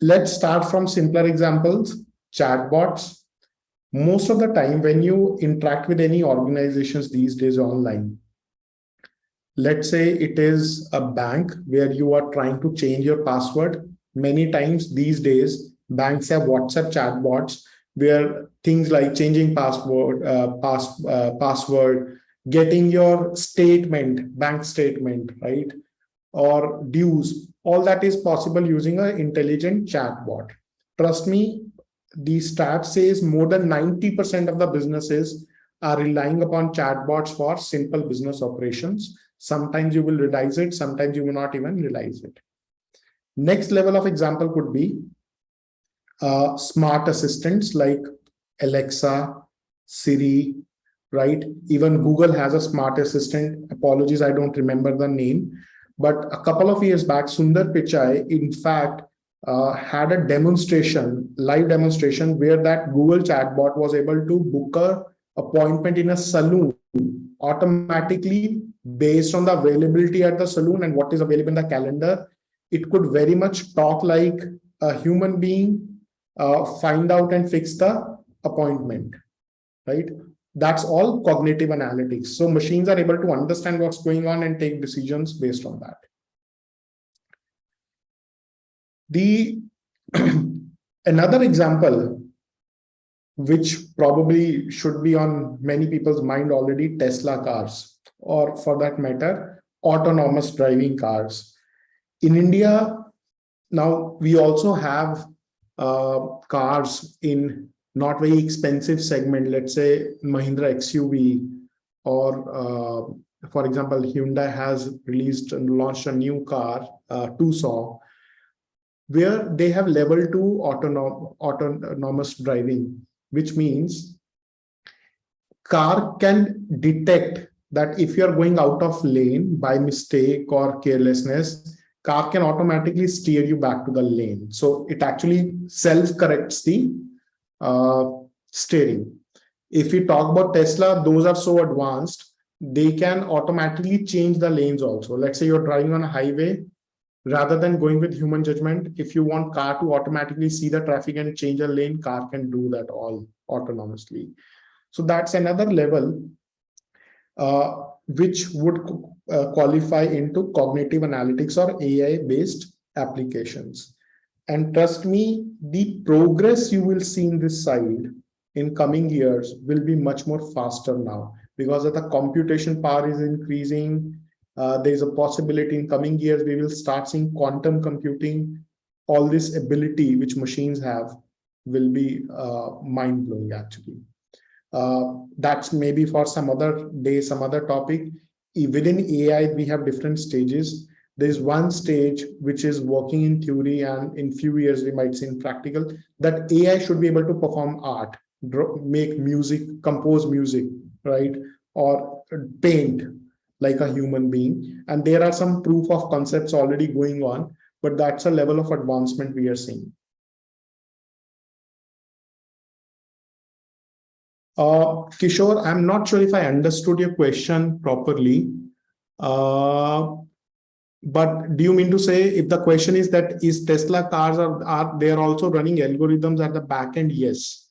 B: Let's start from simpler examples. Chatbots. Most of the time, when you interact with any organizations these days online, let's say it is a bank where you are trying to change your password. Many times these days, banks have WhatsApp chatbots where things like changing password, getting your statement, bank statement, right, or dues, all that is possible using an intelligent chatbot. Trust me, the stat says more than 90% of the businesses are relying upon chatbots for simple business operations. Sometimes you will realize it, sometimes you will not even realize it. Next level of example could be smart assistants like Alexa, Siri, right? Even Google has a smart assistant. Apologies, I don't remember the name. But a couple of years back, Sundar Pichai, in fact, had a demonstration, live demonstration, where that Google chatbot was able to book a appointment in a saloon automatically based on the availability at the saloon and what is available in the calendar. It could very much talk like a human being, find out and fix the appointment, right? That's all cognitive analytics. So machines are able to understand what's going on and take decisions based on that. The another example, which probably should be on many people's mind already, Tesla cars, or for that matter, autonomous driving cars. In India, now we also have cars in not very expensive segment, let's say Mahindra XUV, or for example, Hyundai has released and launched a new car, Tucson, where they have level 2 autonomous driving, which means car can detect that if you're going out of lane by mistake or carelessness, car can automatically steer you back to the lane. So it actually self corrects the uh, steering. If we talk about Tesla, those are so advanced, they can automatically change the lanes also. Let's say you're driving on a highway, rather than going with human judgment, if you want car to automatically see the traffic and change a lane, car can do that all autonomously. So that's another level which would qualify into cognitive analytics or AI based applications. And trust me, the progress you will see in this side in coming years will be much more faster now, because of the computation power is increasing. There is a possibility in coming years we will start seeing quantum computing. All this ability which machines have will be mind blowing actually. That's maybe for some other day, some other topic. Within AI, we have different stages. There's one stage which is working in theory, and in few years we might see in practical that AI should be able to perform art, make music, compose music, right, or paint like a human being. And there are some proof of concepts already going on, but that's a level of advancement we are seeing. Kishore, I'm not sure if I understood your question properly. Uh, but do you mean to say, if the question is that is Tesla cars are they are also running algorithms at the back end? Yes.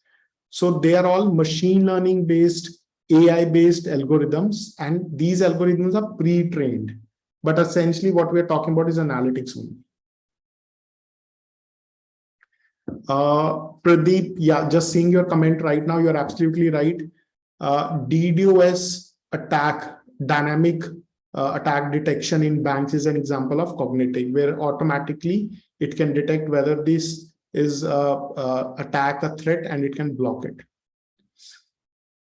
B: So they are all machine learning based, AI based algorithms, and these algorithms are pre-trained. But essentially, what we're talking about is analytics only. Pradeep, yeah, just seeing your comment right now, you're absolutely right. DDoS attack, dynamic attack detection in banks is an example of cognitive, where automatically it can detect whether this is attack a threat and it can block it.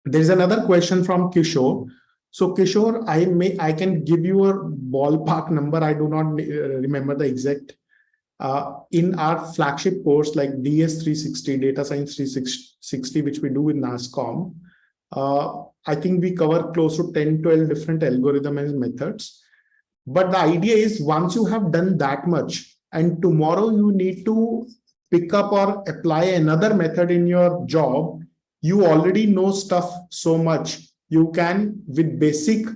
B: There's another question from Kishore. So Kishore, I can give you a ballpark number. I do not remember the exact. In our flagship course like DS360, Data Science 360, which we do with NASCOM, I think we cover close to 10, 12 different algorithms and methods. But the idea is once you have done that much and tomorrow you need to pick up or apply another method in your job, you already know stuff so much. You can, with basic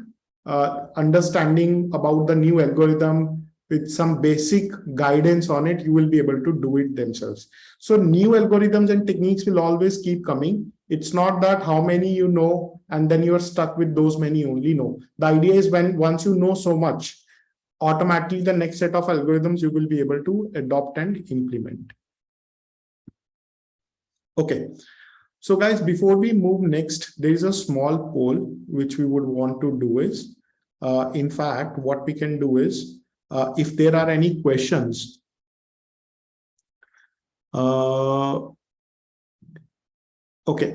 B: understanding about the new algorithm, with some basic guidance on it, you will be able to do it themselves. So new algorithms and techniques will always keep coming. It's not that how many you know and then you're stuck with those many only. No. The idea is when once you know so much, automatically the next set of algorithms you will be able to adopt and implement. Okay. So guys, before we move next, there is a small poll which we would want to do is, in fact, what we can do is, if there are any questions, okay,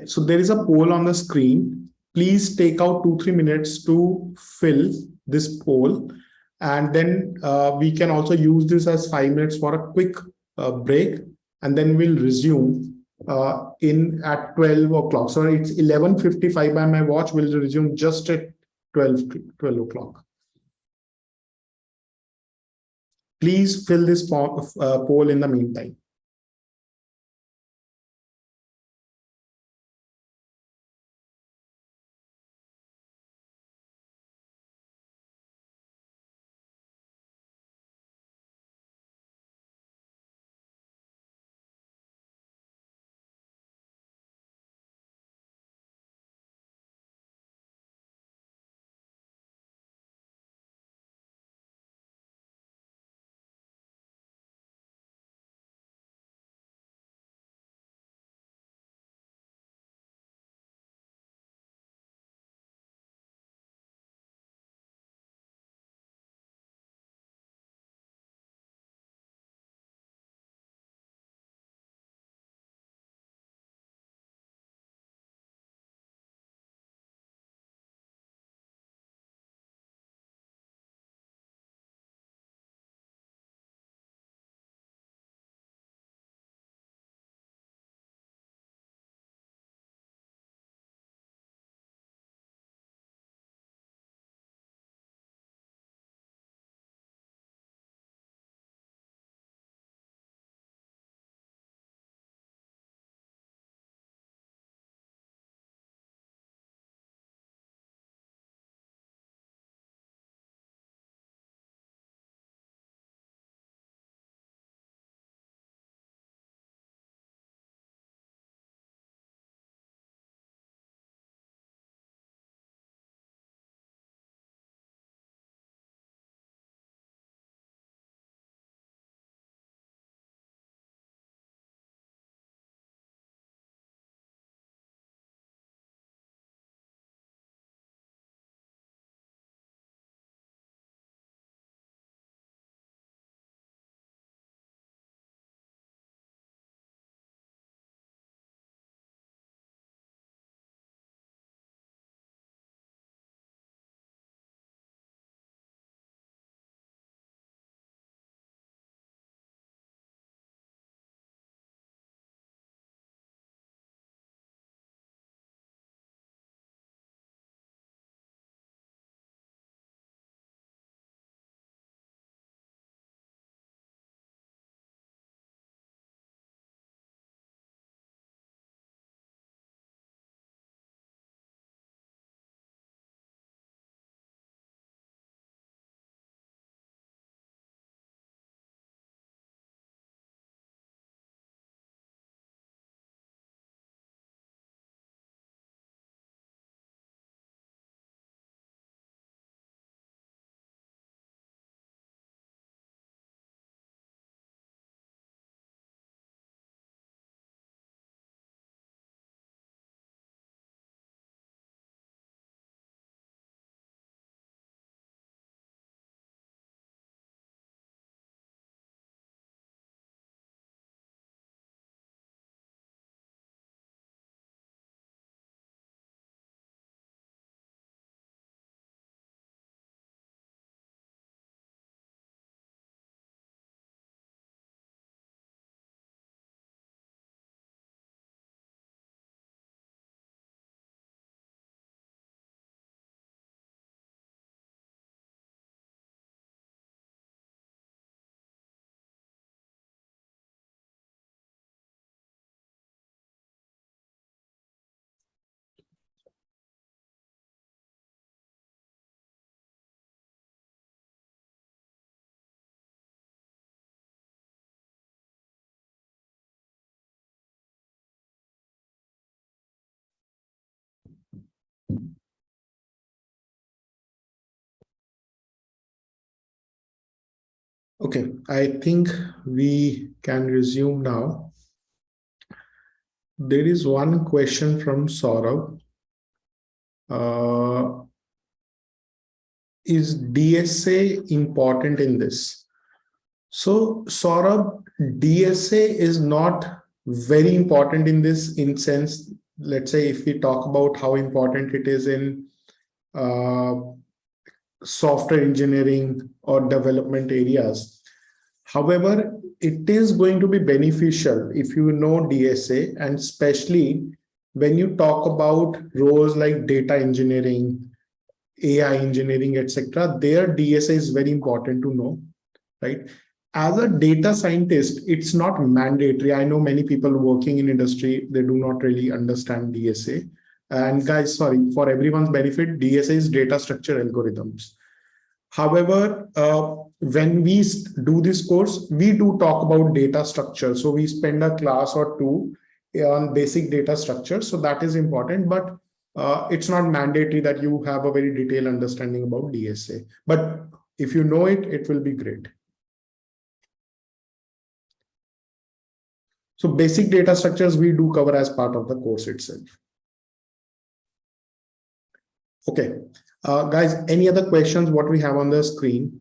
B: so there is a poll on the screen. Please take out 2-3 minutes to fill this poll, and then we can also use this as 5 minutes for a quick break, and then we'll resume in at 12 o'clock. So it's 11:55 by my watch. We'll resume just at 12 o'clock. Please fill this poll in the meantime. Okay, I think we can resume now. There is one question from Saurabh. Uh, is DSA important in this? So, Saurabh, DSA is not very important in this, in sense, let's say if we talk about how important it is in uh, software engineering or development areas. However, it is going to be beneficial if you know DSA, and especially when you talk about roles like data engineering, AI engineering, etc. There, DSA is very important to know, right? As a data scientist, it's not mandatory. I know many people working in industry, they do not really understand DSA. And guys, sorry, for everyone's benefit, DSA is data structure algorithms. However, when we do this course, we do talk about data structure. So we spend a class or two on basic data structure. So that is important, but it's not mandatory that you have a very detailed understanding about DSA. But if you know it, it will be great. So basic data structures we do cover as part of the course itself. Okay, guys, any other questions what we have on the screen?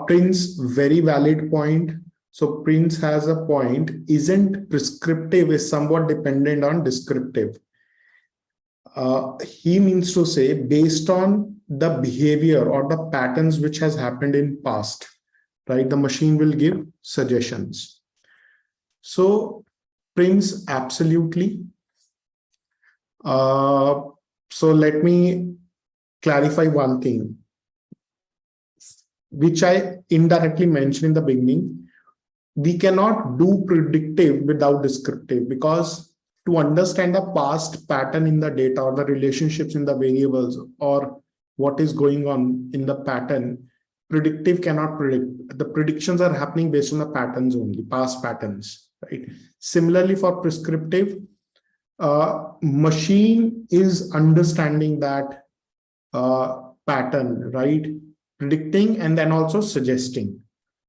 B: Prince, very valid point. So Prince has a point, isn't prescriptive is somewhat dependent on descriptive. He means to say based on the behavior or the patterns which has happened in past, right? The machine will give suggestions. So Prince, absolutely. So let me clarify one thing, which I indirectly mentioned in the beginning. We cannot do predictive without descriptive, because to understand the past pattern in the data or the relationships in the variables or what is going on in the pattern, predictive cannot predict. The predictions are happening based on the patterns only, past patterns, right? Similarly for prescriptive, machine is understanding that pattern, right? Predicting and then also suggesting.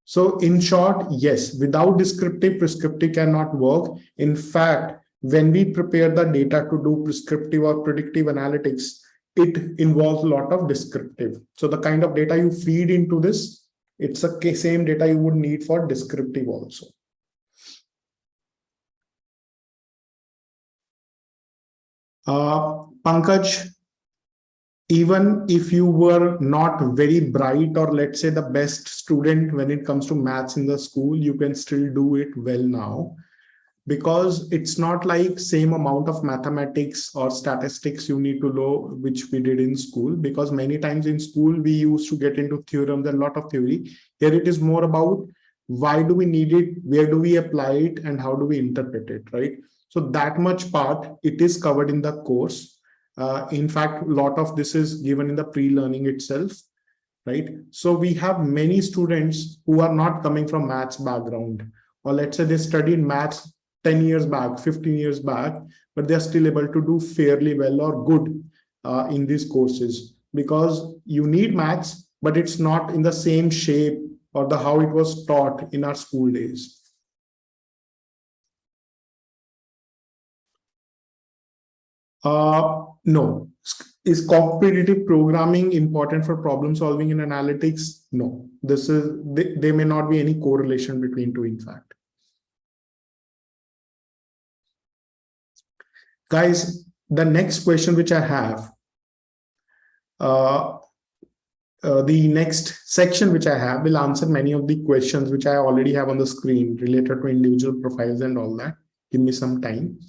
B: So in short, yes, without descriptive, prescriptive cannot work. In fact, when we prepare the data to do prescriptive or predictive analytics, it involves a lot of descriptive. So the kind of data you feed into this, it's the same data you would need for descriptive also. Pankaj, even if you were not very bright or let's say the best student when it comes to maths in the school, you can still do it well now, because it's not like same amount of mathematics or statistics you need to know which we did in school, because many times in school we used to get into theorems and a lot of theory. Here it is more about why do we need it, where do we apply it, and how do we interpret it, right? So that much part it is covered in the course. In fact, a lot of this is given in the pre-learning itself, right? So we have many students who are not coming from maths background, or let's say they studied maths 10 years back, 15 years back, but they're still able to do fairly well or good in these courses, because you need maths, but it's not in the same shape or the how it was taught in our school days. No. Is competitive programming important for problem solving in analytics? No. This is there may not be any correlation between two, in fact. Guys, the next question which I have, the next section which I have will answer many of the questions which I already have on the screen related to individual profiles and all that. Give me some time.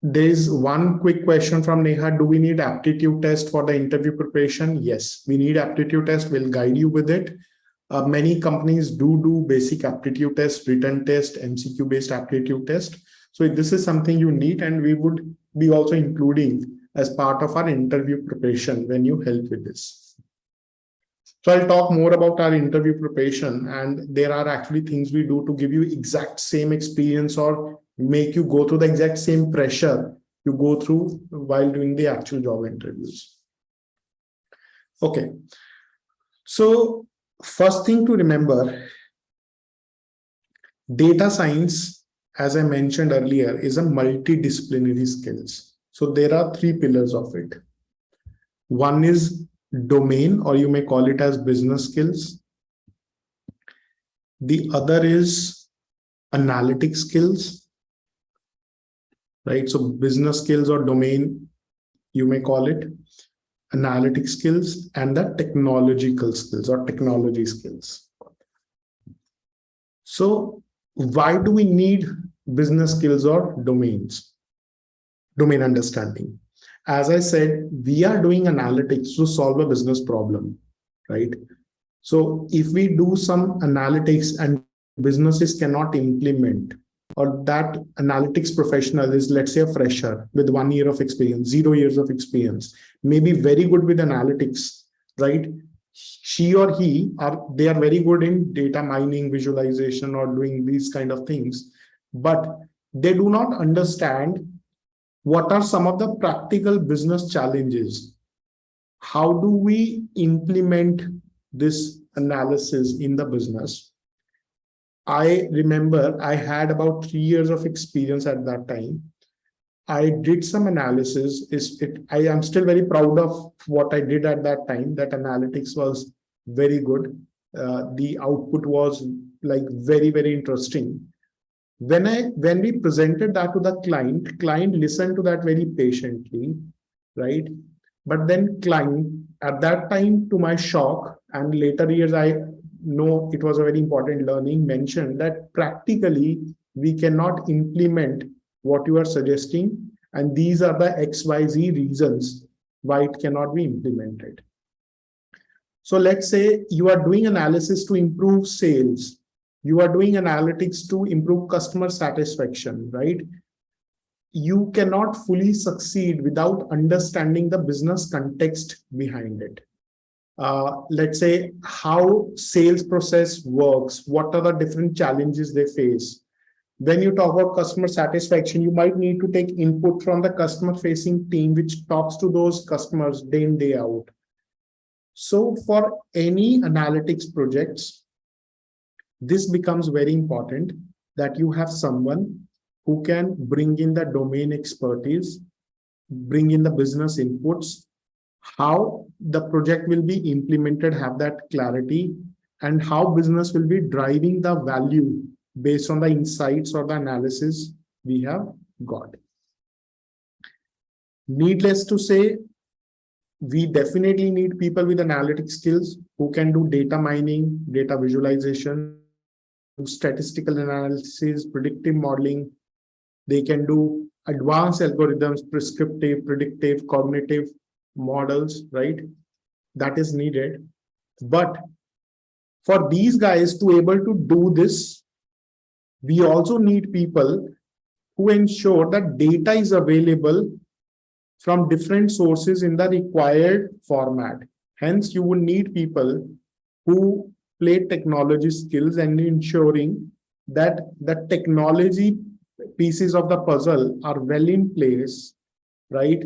B: There's one quick question from Neha. Do we need aptitude test for the interview preparation? Yes, we need aptitude test. We'll guide you with it. Many companies do basic aptitude test, written test, MCQ based aptitude test. So this is something you need, and we would be also including as part of our interview preparation when you help with this. So I'll talk more about our interview preparation, and there are actually things we do to give you exact same experience or make you go through the exact same pressure you go through while doing the actual job interviews. Okay. So first thing to remember, data science, as I mentioned earlier, is a multidisciplinary skills. So there are three pillars of it. One is domain, or you may call it as business skills. The other is analytic skills, right? So business skills or domain, you may call it analytic skills, and the technological skills or technology skills. So why do we need business skills or domain understanding? As I said, we are doing analytics to solve a business problem, right? So if we do some analytics and businesses cannot implement, or that analytics professional is, let's say, a fresher with 1 year of experience, 0 years of experience, maybe very good with analytics, right? She or he they are very good in data mining, visualization, or doing these kind of things, but they do not understand what are some of the practical business challenges. How do we implement this analysis in the business? I remember I had about 3 years of experience at that time. I did some analysis. I am still very proud of what I did at that time. That analytics was very good. The output was like very, very interesting. When we presented that to the client listened to that very patiently, right? But then client, at that time, to my shock, and later years, I know it was a very important learning, mentioned that practically we cannot implement what you are suggesting, and these are the XYZ reasons why it cannot be implemented. So let's say you are doing analysis to improve sales. You are doing analytics to improve customer satisfaction, right? You cannot fully succeed without understanding the business context behind it. Let's say how sales process works, what are the different challenges they face. When you talk about customer satisfaction, you might need to take input from the customer facing team, which talks to those customers day in, day out. So for any analytics projects, this becomes very important that you have someone who can bring in the domain expertise, bring in the business inputs, how the project will be implemented, have that clarity, and how business will be driving the value based on the insights or the analysis we have got. Needless to say, we definitely need people with analytic skills who can do data mining, data visualization, statistical analysis, predictive modeling. They can do advanced algorithms, prescriptive, predictive, cognitive models, right? That is needed. But for these guys to able to do this, we also need people who ensure that data is available from different sources in the required format. Hence, you will need people who play technology skills and ensuring that the technology pieces of the puzzle are well in place, right?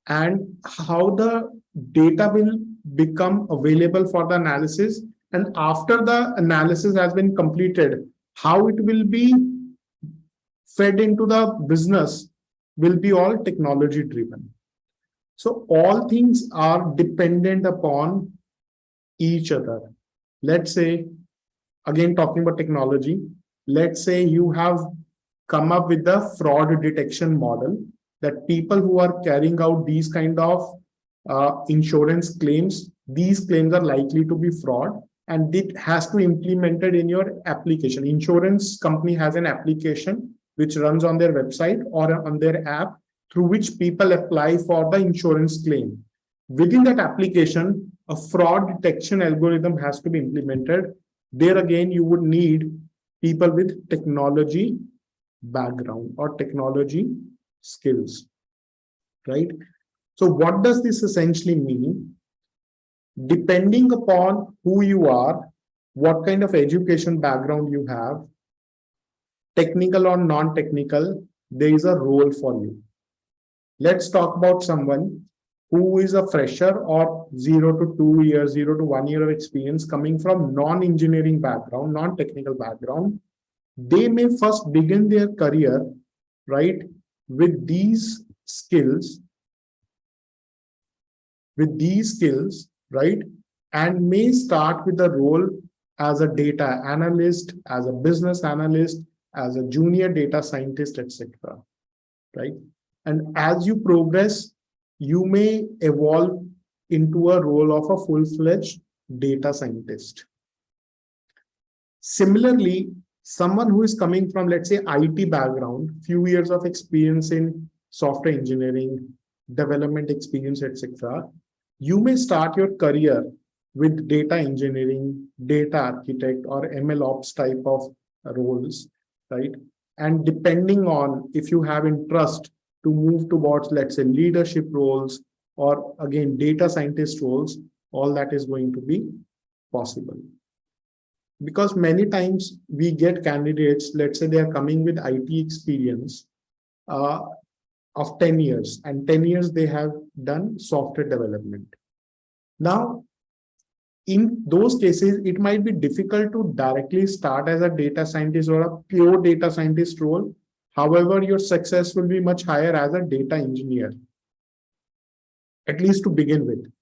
B: And how the data will become available for the analysis. And after the analysis has been completed, how it will be fed into the business will be all technology driven. So all things are dependent upon each other. Let's say, again, talking about technology, let's say you have come up with the fraud detection model that people who are carrying out these kind of insurance claims, these claims are likely to be fraud, and it has to be implemented in your application. Insurance company has an application which runs on their website or on their app through which people apply for the insurance claim. Within that application, a fraud detection algorithm has to be implemented. There again, you would need people with technology background or technology skills, right? So what does this essentially mean? Depending upon who you are, what kind of education background you have, technical or non-technical, there is a role for you. Let's talk about someone who is a fresher or 0 to 2 years, 0 to 1 year of experience coming from non-engineering background, non-technical background. They may first begin their career, right, with these skills, right, and may start with the role as a data analyst, as a business analyst, as a junior data scientist, etc. Right? And as you progress, you may evolve into a role of a full-fledged data scientist. Similarly, someone who is coming from, let's say, IT background, few years of experience in software engineering, development experience, etc., you may start your career with data engineering, data architect, or ML ops type of roles, right? And depending on if you have interest to move towards, let's say, leadership roles or again data scientist roles, all that is going to be possible. Because many times we get candidates, let's say they are coming with IT experience uh, of 10 years, and 10 years they have done software development. Now, in those cases, it might be difficult to directly start as a data scientist or a pure data scientist role. However, your success will be much higher as a data engineer, at least to begin with.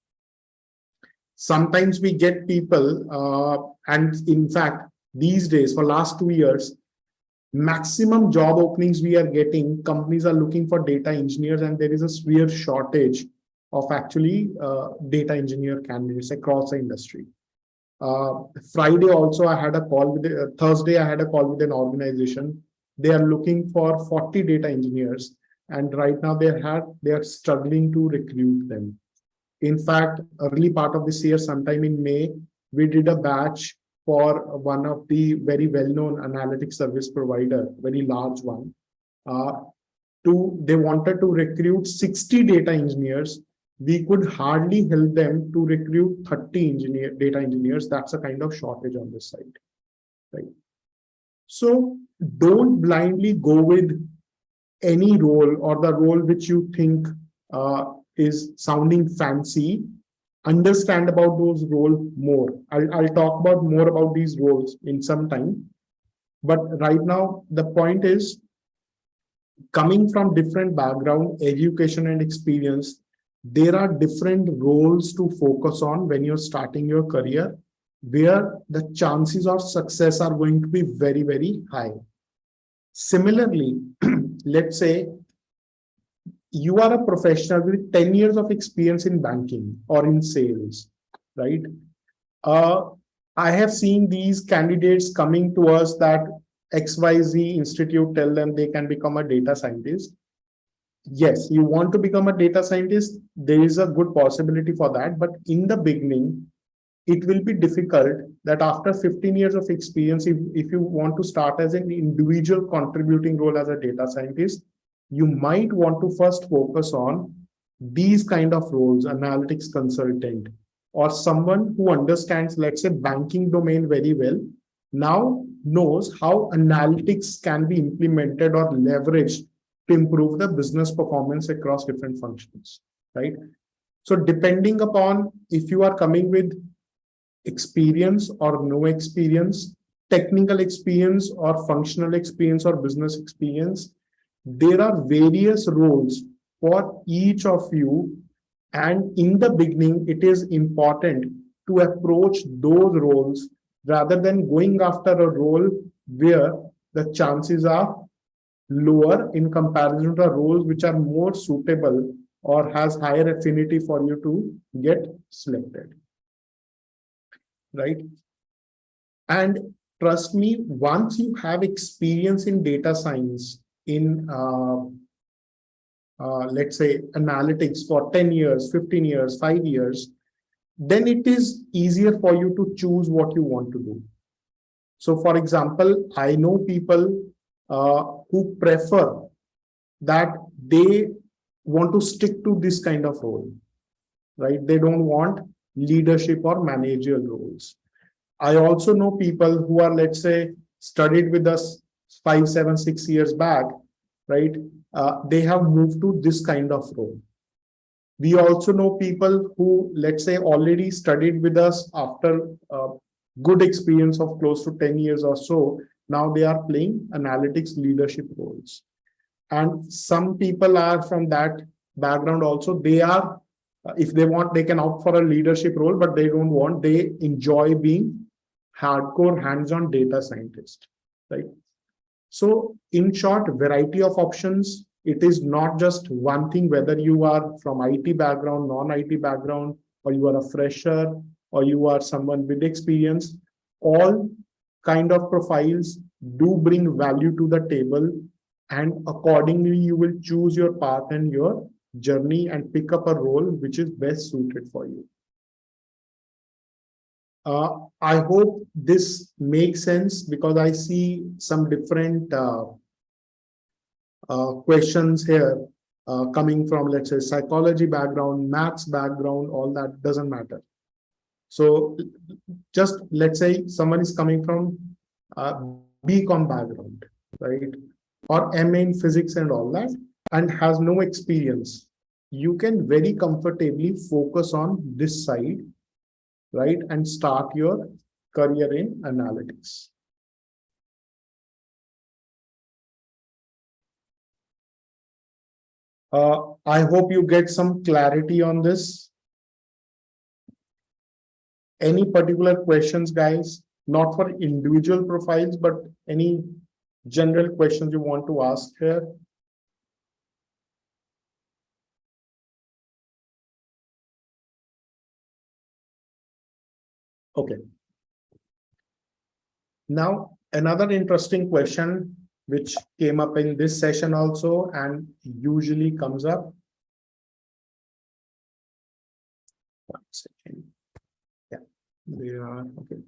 B: Sometimes we get people, and in fact, these days, for last 2 years, maximum job openings we are getting, companies are looking for data engineers, and there is a severe shortage of actually data engineer candidates across the industry. Friday also I had a call with Thursday I had a call with an organization. They are looking for 40 data engineers, and right now they are struggling to recruit them. In fact, early part of this year, sometime in May, we did a batch for one of the very well-known analytics service provider, very large one. They wanted to recruit 60 data engineers. We could hardly help them to recruit 30 data engineers. That's a kind of shortage on this side, right? So don't blindly go with any role or the role which you think is sounding fancy. Understand about those roles more. I'll talk about more about these roles in some time. But right now, the point is, coming from different background, education and experience, there are different roles to focus on when you're starting your career, where the chances of success are going to be very, very high. Similarly, let's say you are a professional with 10 years of experience in banking or in sales, right? I have seen these candidates coming to us that XYZ Institute tell them they can become a data scientist. Yes, you want to become a data scientist, there is a good possibility for that. But in the beginning, it will be difficult that after 15 years of experience, if you want to start as an individual contributing role as a data scientist, you might want to first focus on these kind of roles, analytics consultant, or someone who understands, let's say, banking domain very well, now knows how analytics can be implemented or leveraged to improve the business performance across different functions, right? So depending upon if you are coming with experience or no experience, technical experience or functional experience or business experience, there are various roles for each of you. And in the beginning, it is important to approach those roles rather than going after a role where the chances are lower in comparison to roles which are more suitable or has higher affinity for you to get selected, right? And trust me, once you have experience in data science, in let's say analytics for 10 years, 15 years, 5 years, then it is easier for you to choose what you want to do. So for example, I know people who prefer that they want to stick to this kind of role, right? They don't want leadership or managerial roles. I also know people who are, let's say, studied with us 5, 7, 6 years back, right? They have moved to this kind of role. We also know people who, let's say, already studied with us after good experience of close to 10 years or so. Now they are playing analytics leadership roles. And some people are from that background also. They are, if they want, they can opt for a leadership role, but they don't want, they enjoy being hardcore hands-on data scientist, right? So in short, variety of options. It is not just one thing, whether you are from IT background, non-IT background, or you are a fresher, or you are someone with experience. All kind of profiles do bring value to the table, and accordingly, you will choose your path and your journey and pick up a role which is best suited for you. I hope this makes sense, because I see some different questions here coming from, let's say, psychology background, maths background, all that doesn't matter. So just let's say someone is coming from BCom background, right? Or MA in physics and all that, and has no experience. You can very comfortably focus on this side, right? And start your career in analytics. I hope you get some clarity on this. Any particular questions, guys? Not for individual profiles, but any general questions you want to ask here? Okay. Now, another interesting question which came up in this session also and usually comes up. One second. Yeah, they are okay.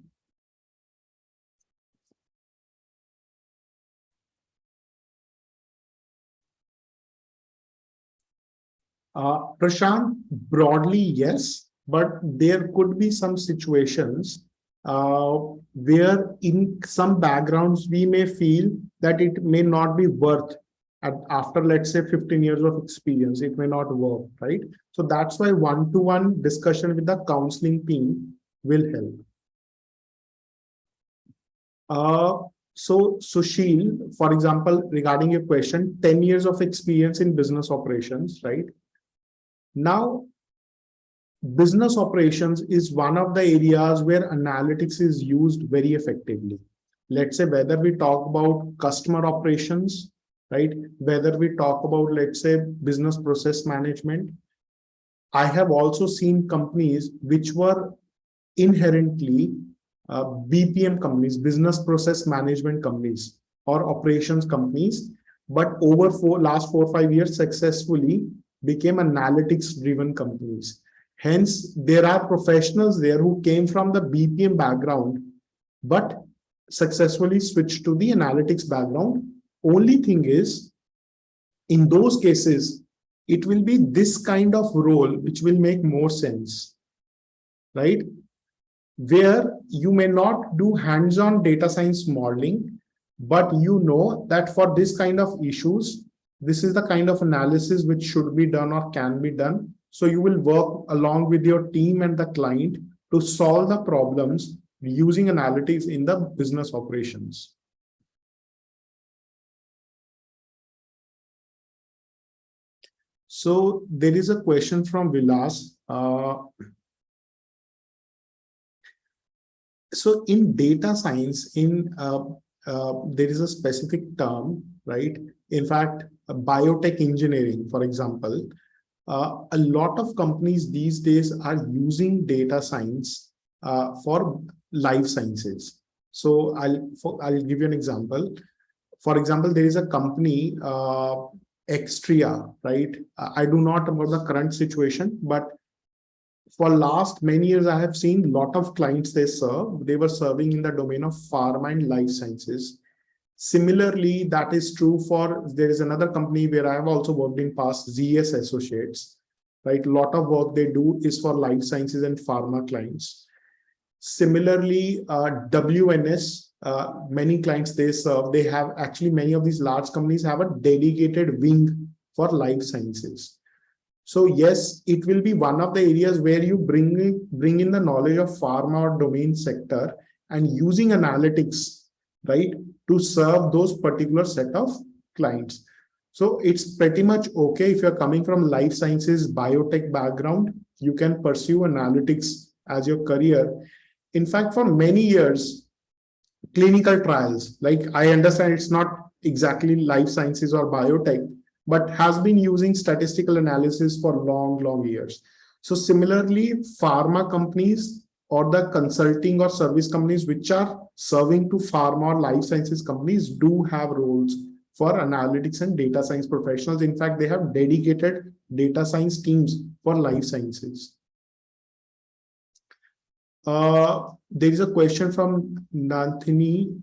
B: Prashant, broadly, yes, but there could be some situations where in some backgrounds we may feel that it may not be worth after, let's say, 15 years of experience, it may not work, right? So that's why one-to-one discussion with the counseling team will help. So Sushil, for example, regarding your question, 10 years of experience in business operations, right? Now, business operations is one of the areas where analytics is used very effectively. Let's say whether we talk about customer operations, right? Whether we talk about, let's say, business process management. I have also seen companies which were inherently BPM companies, business process management companies or operations companies, but over last 4 or 5 years successfully became analytics driven companies. Hence, there are professionals there who came from the BPM background, but successfully switched to the analytics background. Only thing is, in those cases, it will be this kind of role which will make more sense, right? Where you may not do hands-on data science modeling, but you know that for this kind of issues, this is the kind of analysis which should be done or can be done. So you will work along with your team and the client to solve the problems using analytics in the business operations. So there is a question from Vilas. So in data science, there is a specific term, right? In fact, biotech engineering, for example, a lot of companies these days are using data science for life sciences. So I'll give you an example. For example, there is a company, Extria, right? I do not know about the current situation, but for last many years, I have seen a lot of clients they serve. They were serving in the domain of pharma and life sciences. Similarly, that is true for, there is another company where I have also worked in past, ZS Associates, right? A lot of work they do is for life sciences and pharma clients. Similarly, WNS, many clients they serve, they have actually, many of these large companies have a dedicated wing for life sciences. So yes, it will be one of the areas where you bring in the knowledge of pharma or domain sector and using analytics, right, to serve those particular set of clients. So it's pretty much okay if you're coming from life sciences, biotech background, you can pursue analytics as your career. In fact, for many years, clinical trials, like I understand it's not exactly life sciences or biotech, but has been using statistical analysis for long years. So similarly, pharma companies or the consulting or service companies which are serving to pharma or life sciences companies do have roles for analytics and data science professionals. In fact, they have dedicated data science teams for life sciences. There is a question from Nanthini.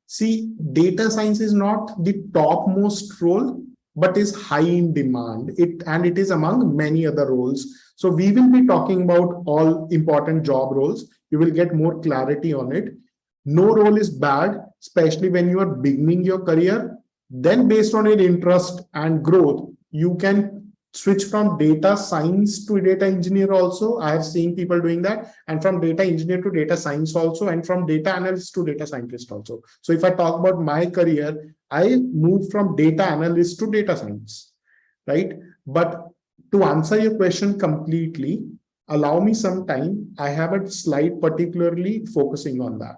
B: See, data science is not the topmost role, but is high in demand. It is among many other roles. So we will be talking about all important job roles. You will get more clarity on it. No role is bad, especially when you are beginning your career. Then based on your interest and growth, you can switch from data science to data engineer also. I have seen people doing that, and from data engineer to data science also, and from data analyst to data scientist also. So if I talk about my career, I moved from data analyst to data science, right? But to answer your question completely, allow me some time. I have a slide particularly focusing on that.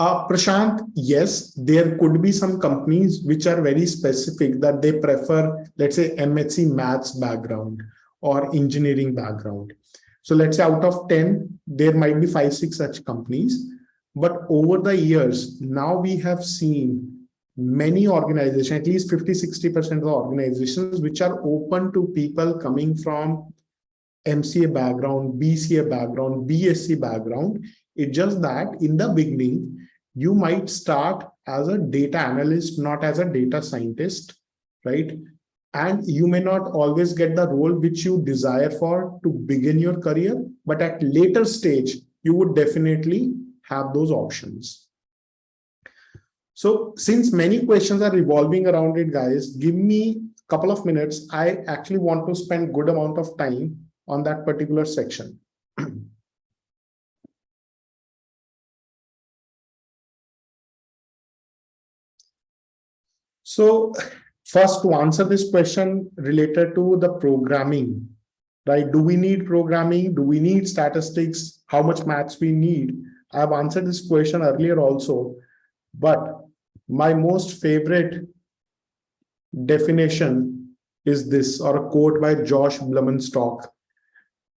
B: Prashant, yes, there could be some companies which are very specific that they prefer, let's say, MHC maths background or engineering background. So let's say out of 10, there might be 5, 6 such companies. But over the years, now we have seen many organizations, at least 50-60% of the organizations, which are open to people coming from MCA background, BCA background, BSc background. It's just that in the beginning, you might start as a data analyst, not as a data scientist, right? And you may not always get the role which you desire for to begin your career, but at later stage, you would definitely have those options. So since many questions are revolving around it, guys, give me a couple of minutes. I actually want to spend good amount of time on that particular section. So first, to answer this question related to the programming, right? Do we need programming? Do we need statistics? How much maths we need? I've answered this question earlier also, but my most favorite definition is this, or a quote by Josh Blumenstock.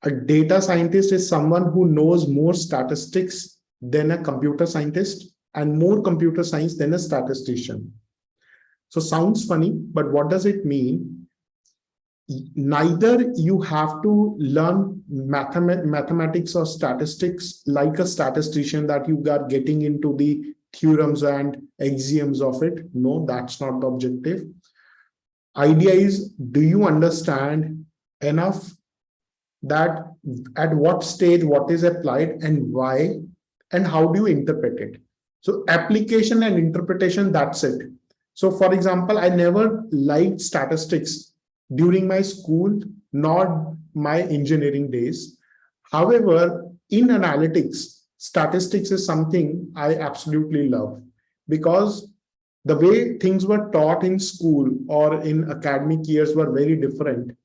B: A data scientist is someone who knows more statistics than a computer scientist and more computer science than a statistician. So sounds funny, but what does it mean? Neither you have to learn mathematics or statistics like a statistician, that you are getting into the theorems and axioms of it. No, that's not the objective. Idea is, do you understand enough that at what stage what is applied and why, and how do you interpret it? So application and interpretation, that's it. So for example, I never liked statistics during my school, nor my engineering days. However, in analytics, statistics is something I absolutely love, because the way things were taught in school or in academic years were very different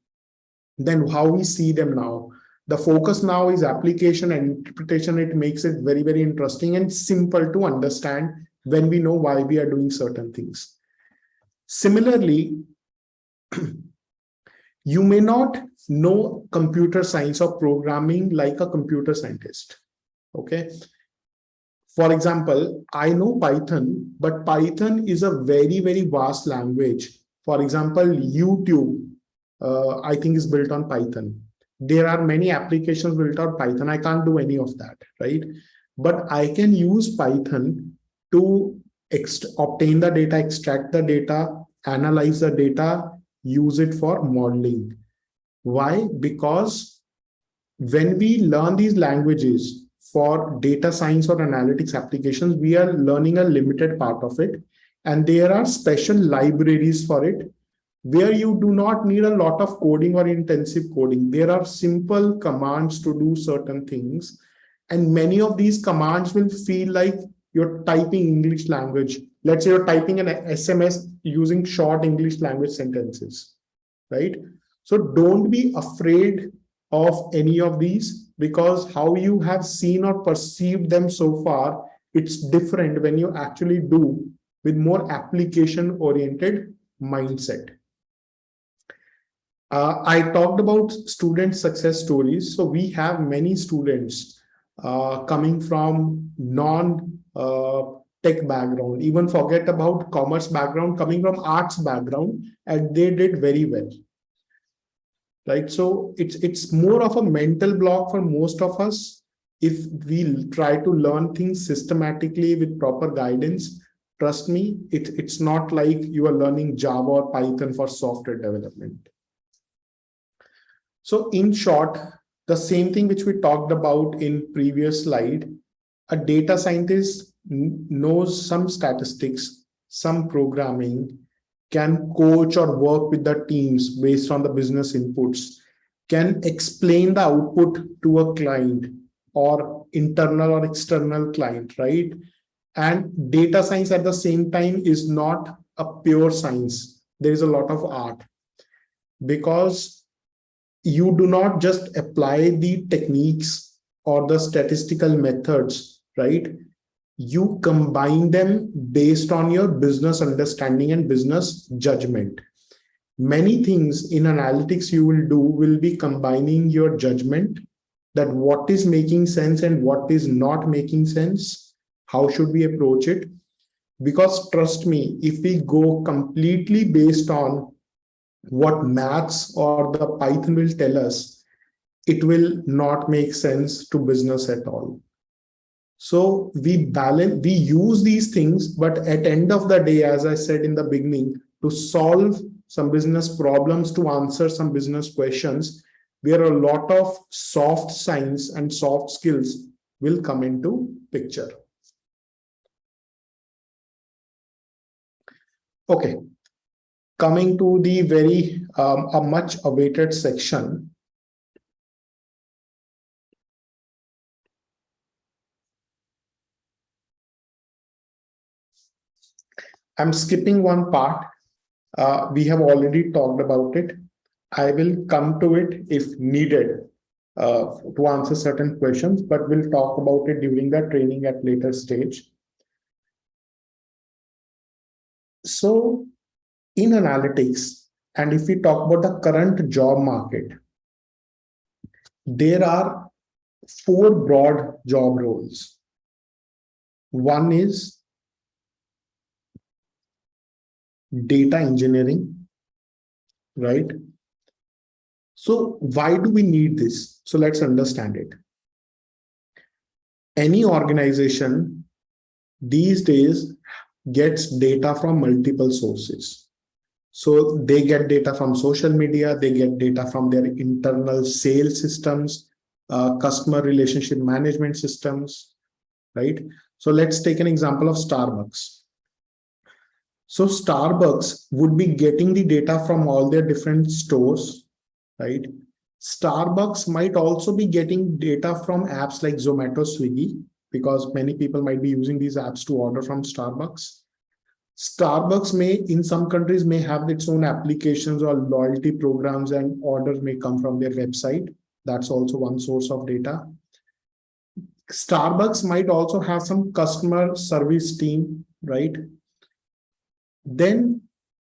B: than how we see them now. The focus now is application and interpretation. It makes it very interesting and simple to understand when we know why we are doing certain things. Similarly, you may not know computer science or programming like a computer scientist. Okay. For example, I know Python, but Python is a very vast language. For example, YouTube, I think is built on Python. There are many applications built on Python. I can't do any of that, right? But I can use Python to obtain the data, extract the data, analyze the data, use it for modeling. Why? Because when we learn these languages for data science or analytics applications, we are learning a limited part of it. And there are special libraries for it where you do not need a lot of coding or intensive coding. There are simple commands to do certain things. And many of these commands will feel like you're typing English language. Let's say you're typing an SMS using short English language sentences, right? So don't be afraid of any of these, because how you have seen or perceived them so far, it's different when you actually do with more application oriented mindset. I talked about student success stories. So we have many students coming from non tech background, even forget about commerce background, coming from arts background, and they did very well. Right. So it's more of a mental block for most of us. If we try to learn things systematically with proper guidance, trust me, it's not like you are learning Java or Python for software development. So in short, the same thing which we talked about in previous slide, a data scientist knows some statistics, some programming, can coach or work with the teams based on the business inputs, can explain the output to a client or internal or external client, right? And data science at the same time is not a pure science. There is a lot of art, because you do not just apply the techniques or the statistical methods, right? You combine them based on your business understanding and business judgment. Many things in analytics you will do will be combining your judgment, that what is making sense and what is not making sense, how should we approach it. Because trust me, if we go completely based on what maths or the Python will tell us, it will not make sense to business at all. So we use these things, but at end of the day, as I said in the beginning, to solve some business problems, to answer some business questions, where a lot of soft science and soft skills will come into picture. Okay, coming to the very a much awaited section. I'm skipping one part. We have already talked about it. I will come to it if needed to answer certain questions, but we'll talk about it during the training at later stage. So in analytics, and if we talk about the current job market, there are 4 broad job roles. One is data engineering, right? So why do we need this? So let's understand it. Any organization these days gets data from multiple sources. So they get data from social media, they get data from their internal sales systems, customer relationship management systems, right? So let's take an example of Starbucks. So Starbucks would be getting the data from all their different stores, right? Starbucks might also be getting data from apps like Zomato, Swiggy, because many people might be using these apps to order from Starbucks. Starbucks may, in some countries, may have its own applications or loyalty programs, and orders may come from their website. That's also one source of data. Starbucks might also have some customer service team, right? Then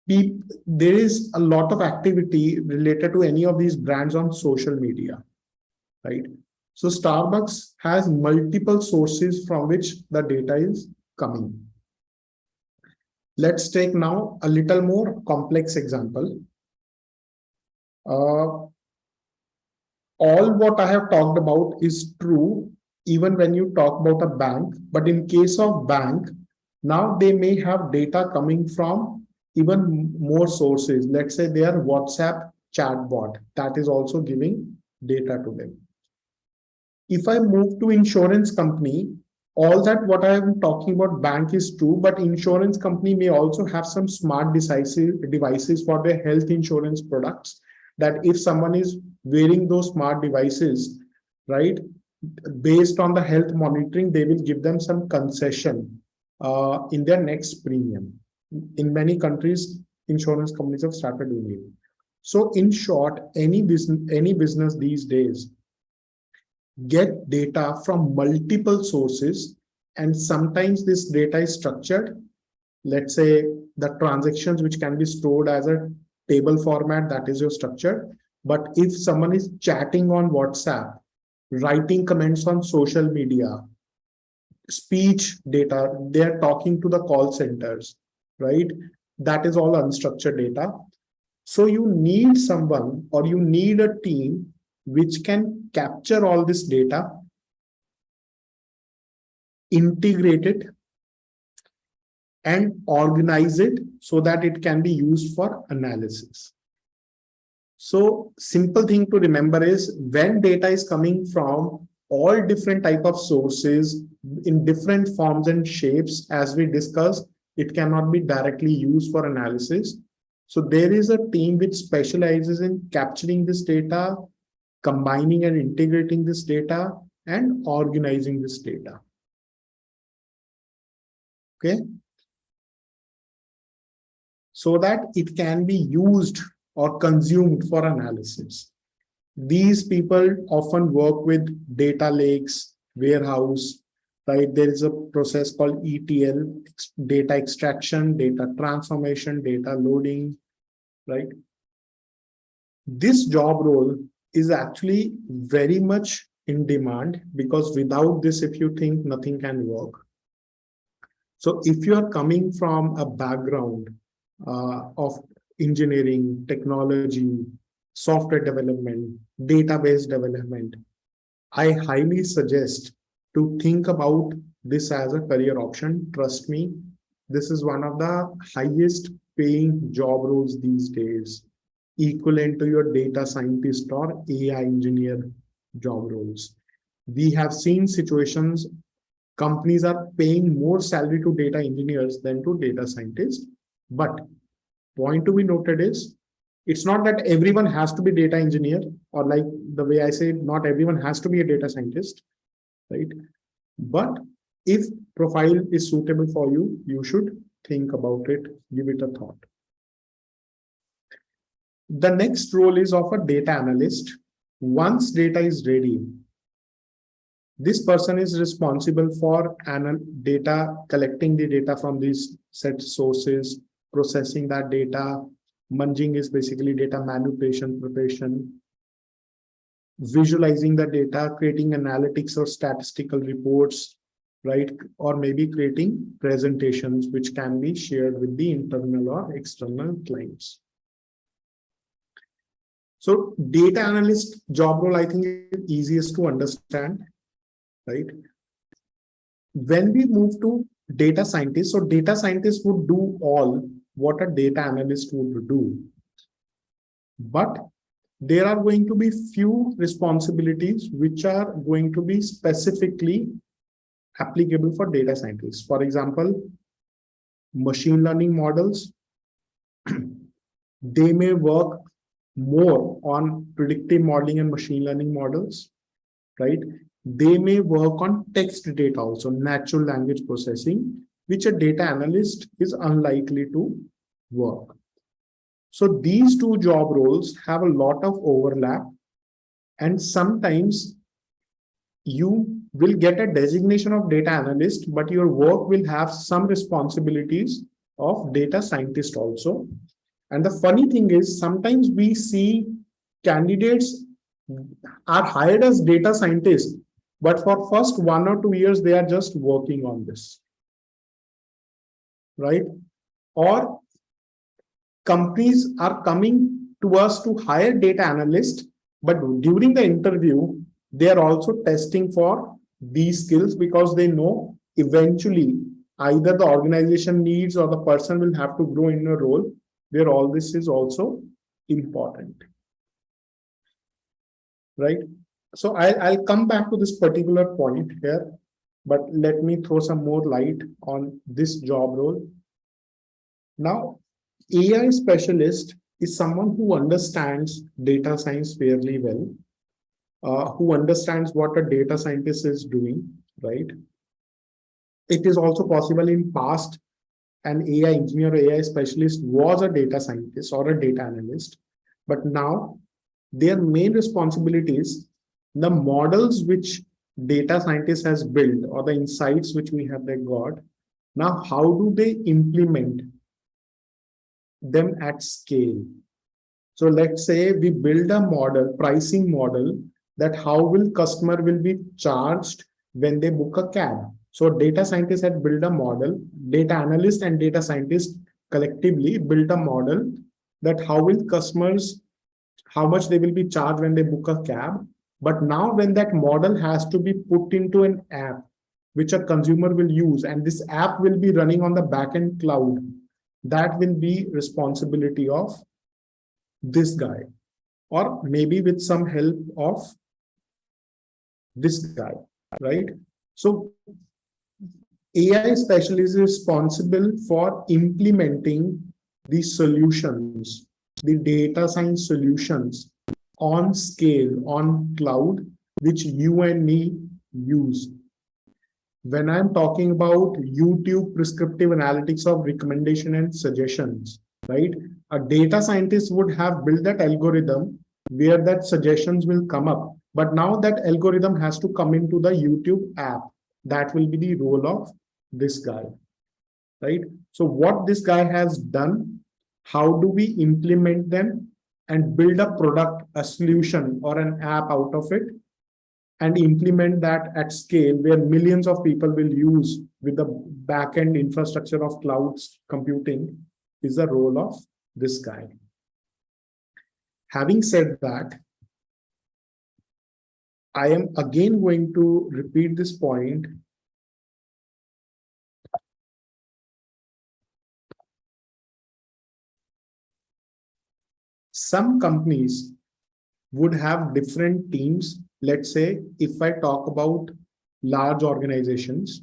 B: there is a lot of activity related to any of these brands on social media, right? So Starbucks has multiple sources from which the data is coming. Let's take now a little more complex example. All what I have talked about is true even when you talk about a bank, but in case of bank, now they may have data coming from even more sources. Let's say they are WhatsApp chatbot that is also giving data to them. If I move to insurance company, all that what I am talking about bank is true, but insurance company may also have some smart devices for their health insurance products, that if someone is wearing those smart devices, right, based on the health monitoring, they will give them some concession in their next premium. In many countries, insurance companies have started doing it. So in short, any business these days get data from multiple sources, and sometimes this data is structured. Let's say the transactions which can be stored as a table format, that is your structure. But if someone is chatting on WhatsApp, writing comments on social media, speech data, they're talking to the call centers, right? That is all unstructured data. So you need someone, or you need a team which can capture all this data, integrate it, and organize it so that it can be used for analysis. So simple thing to remember is, when data is coming from all different type of sources in different forms and shapes, as we discussed, it cannot be directly used for analysis. So there is a team which specializes in capturing this data, combining and integrating this data, and organizing this data. Okay. So that it can be used or consumed for analysis. These people often work with data lakes, warehouse, right? There is a process called ETL, data extraction, data transformation, data loading, right? This job role is actually very much in demand, because without this, if you think, nothing can work. So if you are coming from a background of engineering, technology, software development, database development, I highly suggest to think about this as a career option. Trust me, this is one of the highest paying job roles these days, equivalent to your data scientist or AI engineer job roles. We have seen situations, companies are paying more salary to data engineers than to data scientists. But point to be noted is, it's not that everyone has to be data engineer, or like the way I say, not everyone has to be a data scientist, right? But if profile is suitable for you, you should think about it, give it a thought. The next role is of a data analyst. Once data is ready, this person is responsible for collecting the data from these set sources, processing that data. Munging is basically data manipulation, preparation, visualizing the data, creating analytics or statistical reports, right? Or maybe creating presentations which can be shared with the internal or external clients. So data analyst job role, I think, is easiest to understand, right? When we move to data scientists, so data scientists would do all what a data analyst would do. But there are going to be few responsibilities which are going to be specifically applicable for data scientists. For example, machine learning models, they may work more on predictive modeling and machine learning models, right? They may work on text data also, natural language processing, which a data analyst is unlikely to work. So these two job roles have a lot of overlap, and sometimes you will get a designation of data analyst, but your work will have some responsibilities of data scientist also. And the funny thing is, sometimes we see candidates are hired as data scientists, but for first 1 or 2 years, they are just working on this, right? Or companies are coming to us to hire data analysts, but during the interview, they are also testing for these skills, because they know eventually either the organization needs or the person will have to grow in a role where all this is also important, right? So I'll come back to this particular point here, but let me throw some more light on this job role. Now, AI specialist is someone who understands data science fairly well, who understands what a data scientist is doing, right? It is also possible in past an AI engineer or AI specialist was a data scientist or a data analyst, but now their main responsibility is the models which data scientist has built or the insights which we have they got. Now, how do they implement them at scale? So let's say we build a model, pricing model, that how will customer will be charged when they book a cab. So data scientist had built a model, data analyst and data scientist collectively built a model that how will customers, how much they will be charged when they book a cab. But now when that model has to be put into an app, which a consumer will use, and this app will be running on the backend cloud, that will be responsibility of this guy, or maybe with some help of this guy, right? So AI specialist is responsible for implementing the solutions, the data science solutions on scale, on cloud, which you and me use. When I'm talking about YouTube prescriptive analytics of recommendation and suggestions, right? A data scientist would have built that algorithm where that suggestions will come up. But now that algorithm has to come into the YouTube app. That will be the role of this guy, right? So what this guy has done, how do we implement them and build a product, a solution or an app out of it, and implement that at scale where millions of people will use with the backend infrastructure of cloud computing, is the role of this guy. Having said that, I am again going to repeat this point. Some companies would have different teams. Let's say if I talk about large organizations,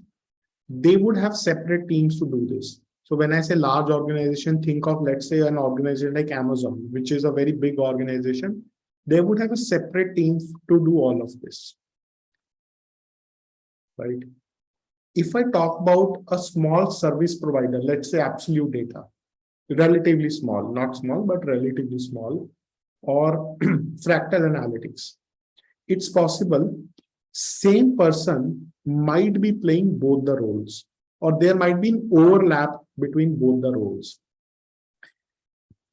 B: they would have separate teams to do this. So when I say large organization, think of, let's say, an organization like Amazon, which is a very big organization. They would have a separate team to do all of this, right? If I talk about a small service provider, let's say Absolute Data, relatively small, not small, but relatively small, or Fractal Analytics, it's possible same person might be playing both the roles, or there might be an overlap between both the roles.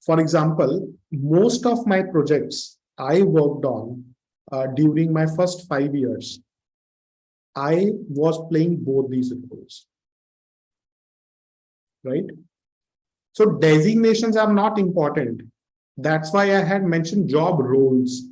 B: For example, most of my projects I worked on during my first 5 years, I was playing both these roles, right? So designations are not important. That's why I had mentioned job roles.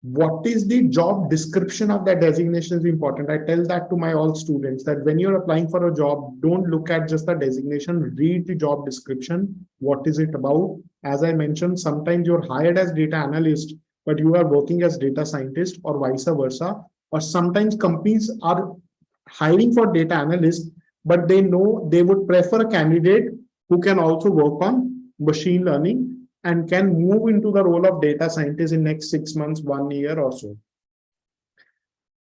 B: What is the job description of that designation is important. I tell that to my all students that when you're applying for a job, don't look at just the designation, read the job description. What is it about? As I mentioned, sometimes you're hired as data analyst, but you are working as data scientist or vice versa. Or sometimes companies are hiring for data analyst, but they know they would prefer a candidate who can also work on machine learning and can move into the role of data scientist in next 6 months, 1 year or so.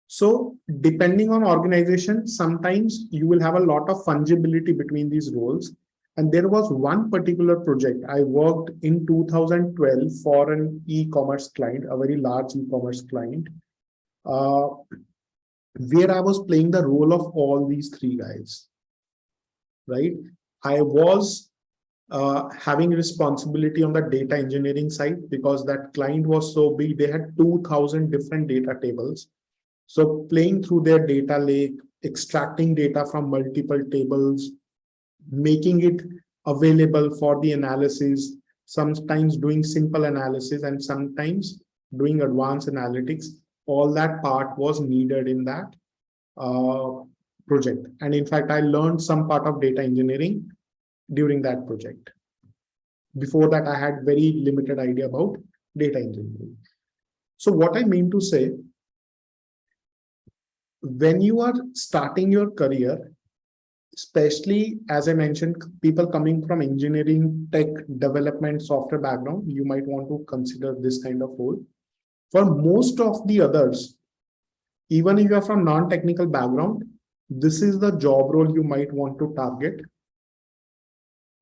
B: So depending on organization, sometimes you will have a lot of fungibility between these roles. And there was one particular project I worked in 2012 for an e-commerce client, a very large e-commerce client, where I was playing the role of all these three guys, right? I was having responsibility on the data engineering side because that client was so big. They had 2,000 different data tables. So playing through their data lake, extracting data from multiple tables, making it available for the analysis, sometimes doing simple analysis and sometimes doing advanced analytics. All that part was needed in that project. And in fact, I learned some part of data engineering during that project. Before that, I had very limited idea about data engineering. So what I mean to say, when you are starting your career, especially as I mentioned, people coming from engineering, tech, development, software background, you might want to consider this kind of role. For most of the others, even if you are from non-technical background, this is the job role you might want to target.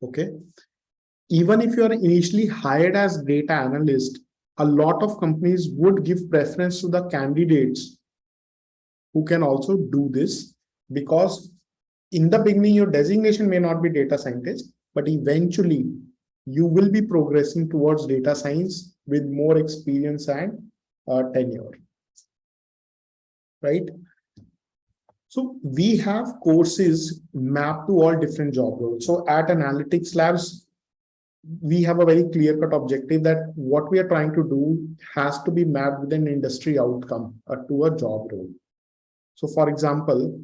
B: Okay. Even if you are initially hired as data analyst, a lot of companies would give preference to the candidates who can also do this, because in the beginning, your designation may not be data scientist, but eventually you will be progressing towards data science with more experience and tenure, right? So we have courses mapped to all different job roles. So at AnalytixLabs, we have a very clear-cut objective that what we are trying to do has to be mapped with an industry outcome to a job role. So for example,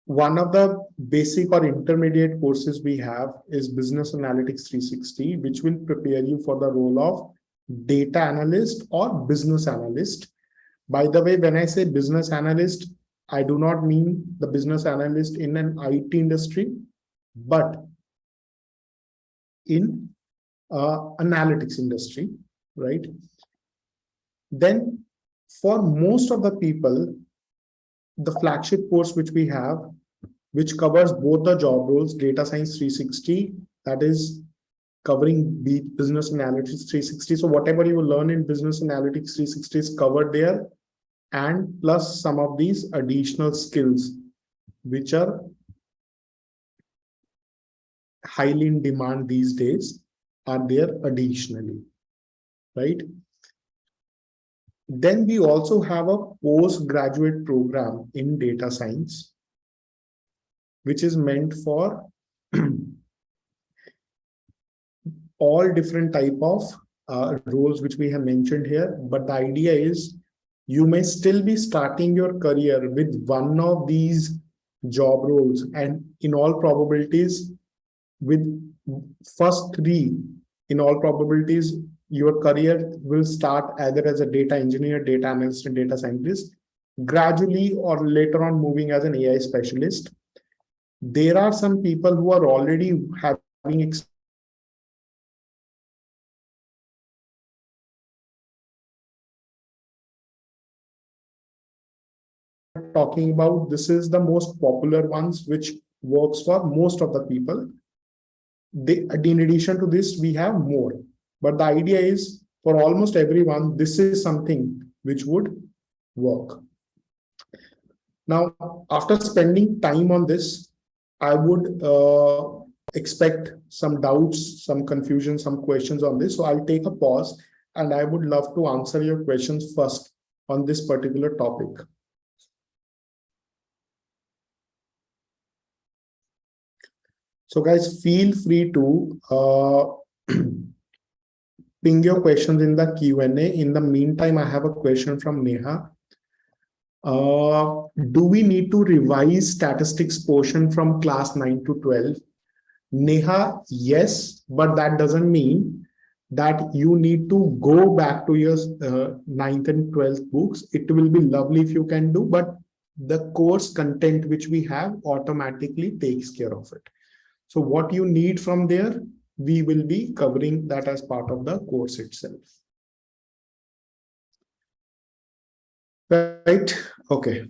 B: one of the basic or intermediate courses we have is Business Analytics 360, which will prepare you for the role of data analyst or business analyst. By the way, when I say business analyst, I do not mean the business analyst in an IT industry, but in analytics industry, right? Then for most of the people, the flagship course which we have, which covers both the job roles, Data Science 360, that is covering the Business Analytics 360. So whatever you learn in Business Analytics 360 is covered there, and plus some of these additional skills which are highly in demand these days are there additionally, right? Then we also have a postgraduate program in data science, which is meant for all different type of roles which we have mentioned here. But the idea is you may still be starting your career with one of these job roles, and in all probabilities, with first three, in all probabilities, your career will start either as a data engineer, data analyst, and data scientist, gradually or later on moving as an AI specialist. There are some people who are already having talking about, this is the most popular ones which works for most of the people. In addition to this, we have more, but the idea is for almost everyone, this is something which would work. Now, after spending time on this, I would expect some doubts, some confusion, some questions on this. So I'll take a pause and I would love to answer your questions first on this particular topic. So guys, feel free to ping your questions in the Q&A. In the meantime, I have a question from Neha. Do we need to revise statistics portion from class 9 to 12? Neha, yes, but that doesn't mean that you need to go back to your 9th and 12th books. It will be lovely if you can do, but the course content which we have automatically takes care of it. So what you need from there, we will be covering that as part of the course itself. Right? Okay.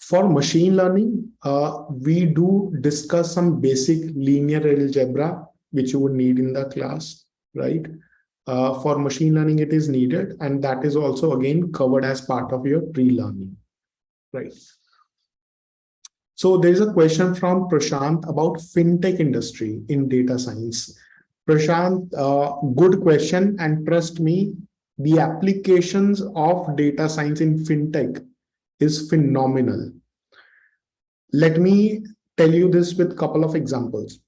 B: For machine learning, we do discuss some basic linear algebra, which you would need in the class, right? For machine learning, it is needed, and that is also again covered as part of your pre-learning, right? So there's a question from Prashant about fintech industry in data science. Prashant, good question, and trust me, the applications of data science in fintech is phenomenal. Let me tell you this with a couple of examples.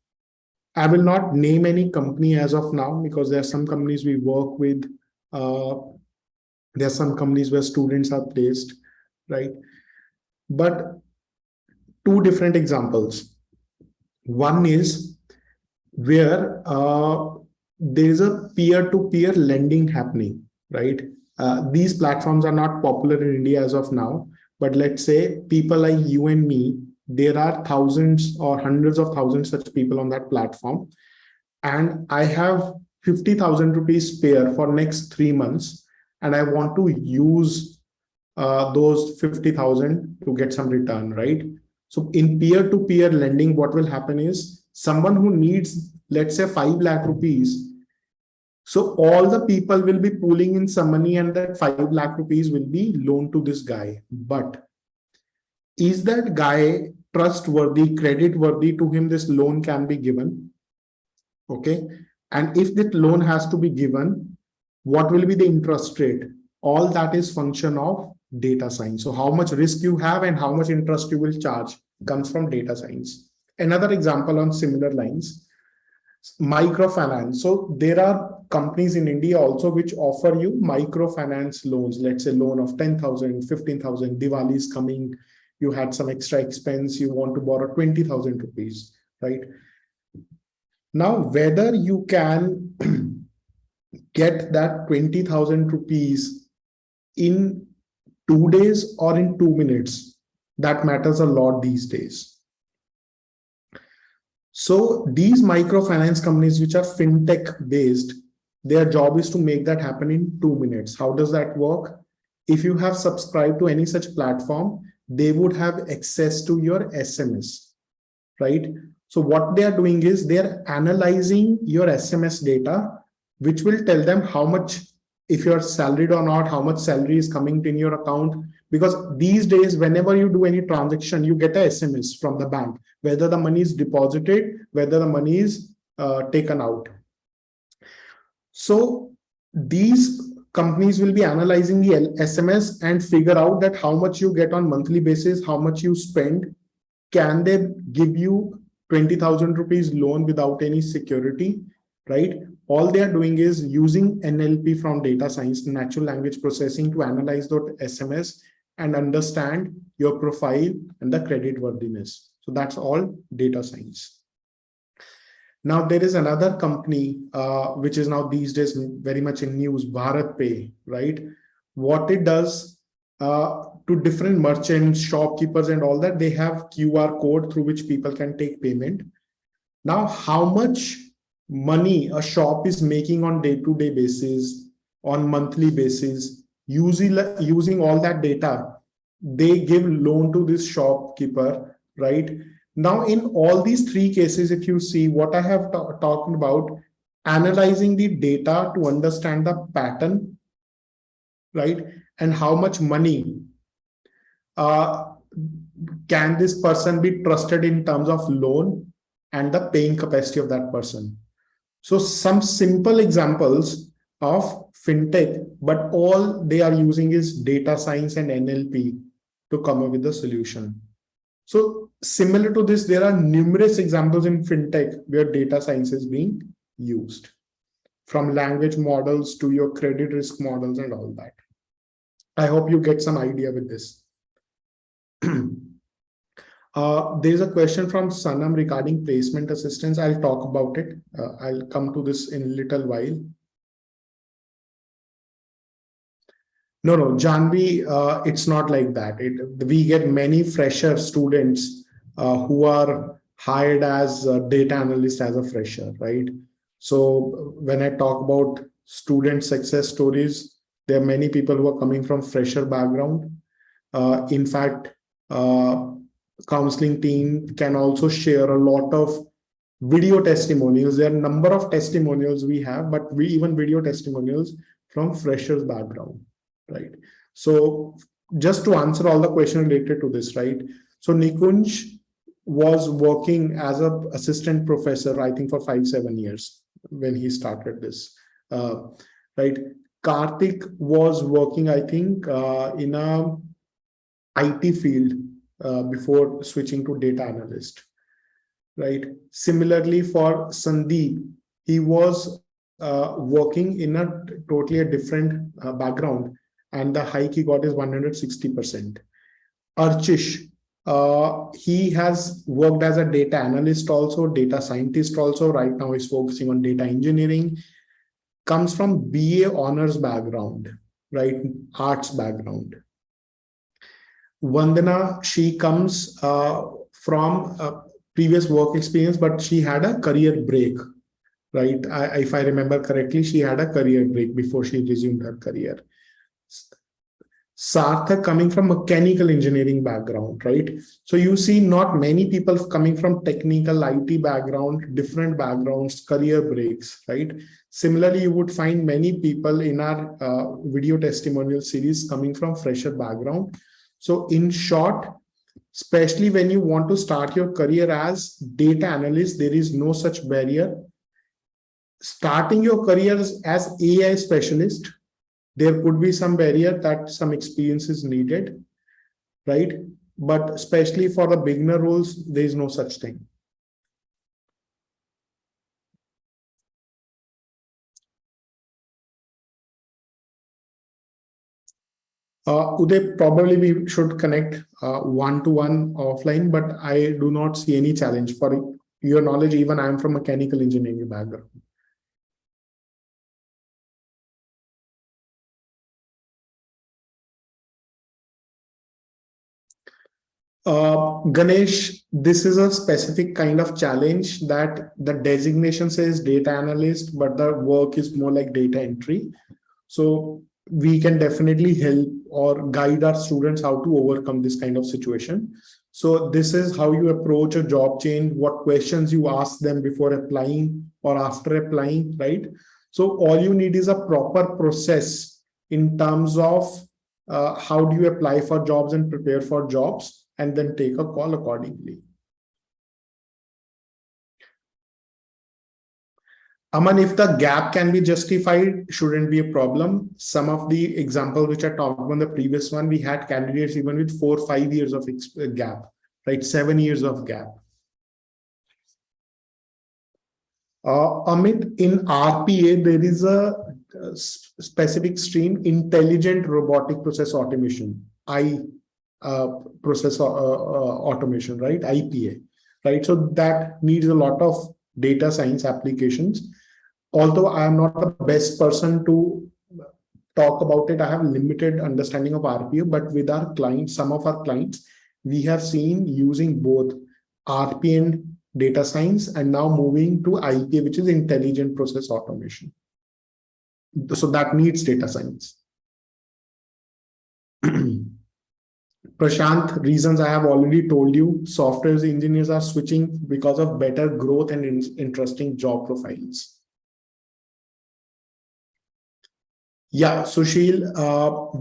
B: I will not name any company as of now because there are some companies we work with. Uh, there are some companies where students are placed, right? But two different examples. One is where there is a peer-to-peer lending happening, right? These platforms are not popular in India as of now, but let's say people like you and me, there are thousands or hundreds of thousands such people on that platform, and I have 50,000 rupees spare for next 3 months, and I want to use those 50,000 to get some return, right? So in peer-to-peer lending, what will happen is someone who needs, let's say, 5 lakh rupees. So all the people will be pooling in some money, and that 5 lakh rupees will be loaned to this guy. But is that guy trustworthy, credit worthy? To him this loan can be given? Okay. And if that loan has to be given, what will be the interest rate? All that is function of data science. So how much risk you have and how much interest you will charge comes from data science. Another example on similar lines, microfinance. So there are companies in India also which offer you microfinance loans. Let's say loan of 10,000, 15,000. Diwali is coming, you had some extra expense, you want to borrow 20,000 rupees, right? Now, whether you can get that 20,000 rupees in 2 days or in 2 minutes, that matters a lot these days. So these microfinance companies, which are fintech based, their job is to make that happen in 2 minutes. How does that work? If you have subscribed to any such platform, they would have access to your SMS, right? So what they are doing is they are analyzing your SMS data, which will tell them how much, if you're salaried or not, how much salary is coming in your account. Because these days, whenever you do any transaction, you get a SMS from the bank, whether the money is deposited, whether the money is taken out. So these companies will be analyzing the SMS and figure out that how much you get on monthly basis, how much you spend. Can they give you 20,000 rupees loan without any security, right? All they are doing is using NLP from data science, natural language processing, to analyze that SMS and understand your profile and the credit worthiness. So that's all data science. Now there is another company which is now these days very much in news, Bharat Pay, right? What it does, to different merchants, shopkeepers and all that, they have QR code through which people can take payment. Now, how much money a shop is making on day-to-day basis, on monthly basis, using all that data, they give loan to this shopkeeper, right? Now, in all these three cases, if you see what I have talked about, analyzing the data to understand the pattern, right? And how much money uh, can this person be trusted in terms of loan and the paying capacity of that person. So some simple examples of fintech, but all they are using is data science and NLP to come up with the solution. So similar to this, there are numerous examples in fintech where data science is being used, from language models to your credit risk models and all that. I hope you get some idea with this. There's a question from Sanam regarding placement assistance. I'll talk about it. I'll come to this in a little while. No, Janvi, it's not like that. We get many fresher students who are hired as a data analyst as a fresher, right? So when I talk about student success stories, there are many people who are coming from fresher background. In fact, counseling team can also share a lot of video testimonials. There are a number of testimonials we have, but we even video testimonials from freshers background, right? So just to answer all the questions related to this, right? So Nikunj was working as an assistant professor, I think for 5-7 years when he started this, right? Karthik was working, I think, in a IT field, before switching to data analyst, right? Similarly, for Sandeep, he was working in a totally a different background, and the hike he got is 160%. Archish, he has worked as a data analyst also, data scientist also. Right now, he's focusing on data engineering. Comes from BA honors background, right? Arts background. Vandana, she comes from a previous work experience, but she had a career break, right? If I remember correctly, she had a career break before she resumed her career. Sarthak coming from mechanical engineering background, right? So you see not many people coming from technical IT background, different backgrounds, career breaks, right? Similarly, you would find many people in our video testimonial series coming from fresher background. So in short, especially when you want to start your career as data analyst, there is no such barrier. Starting your career as AI specialist, there could be some barrier that some experience is needed, right? But especially for the beginner roles, there is no such thing. Uday, probably we should connect one-to-one offline, but I do not see any challenge. For your knowledge, even I am from mechanical engineering background. Ganesh, this is a specific kind of challenge that the designation says data analyst, but the work is more like data entry. So we can definitely help or guide our students how to overcome this kind of situation. So this is how you approach a job change, what questions you ask them before applying or after applying, right? So all you need is a proper process in terms of how do you apply for jobs and prepare for jobs, and then take a call accordingly. Aman, if the gap can be justified, shouldn't be a problem. Some of the examples which I talked about in the previous one, we had candidates even with 4 or 5 years of gap, right? 7 years of gap. Amit, in RPA, there is a specific stream, intelligent robotic process automation, process automation, right? IPA, right? So that needs a lot of data science applications. Although I am not the best person to talk about it, I have limited understanding of RPA, but with our clients, some of our clients, we have seen using both RPA and data science, and now moving to IPA, which is intelligent process automation. So that needs data science. Prashant, reasons I have already told you. Software engineers are switching because of better growth and interesting job profiles. Yeah, Sushil,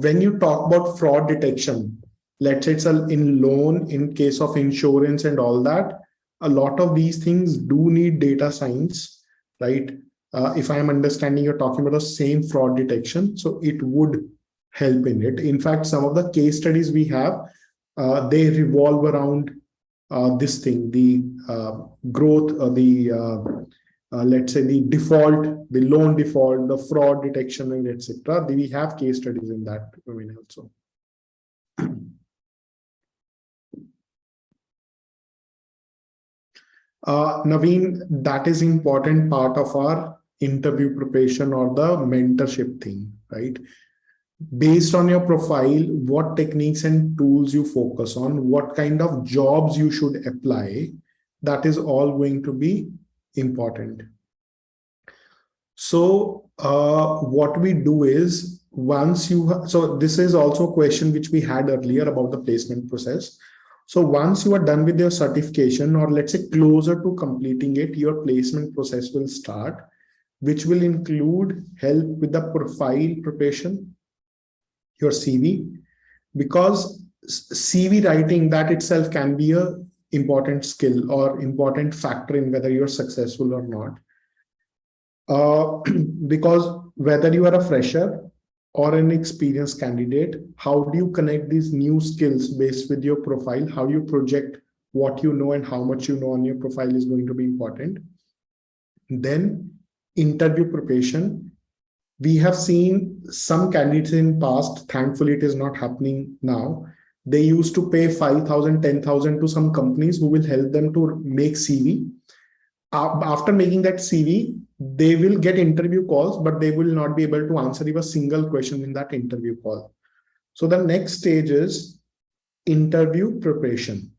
B: when you talk about fraud detection, let's say it's in loan, in case of insurance and all that, a lot of these things do need data science, right? If I am understanding, you're talking about the same fraud detection, so it would help in it. In fact, some of the case studies we have, they revolve around this thing, the growth, let's say the default, the loan default, the fraud detection, and etc. We have case studies in that domain also. Naveen, that is important part of our interview preparation or the mentorship thing, right? Based on your profile, what techniques and tools you focus on, what kind of jobs you should apply, that is all going to be important. So what we do is, once you, so this is also a question which we had earlier about the placement process. So once you are done with your certification, or let's say closer to completing it, your placement process will start, which will include help with the profile preparation, your CV, because CV writing, that itself can be a important skill or important factor in whether you're successful or not. Because whether you are a fresher or an experienced candidate, how do you connect these new skills based with your profile? How you project what you know and how much you know on your profile is going to be important. Then interview preparation. We have seen some candidates in past, thankfully it is not happening now. They used to pay 5,000, 10,000 to some companies who will help them to make CV. After making that CV, they will get interview calls, but they will not be able to answer even a single question in that interview call. So the next stage is interview preparation,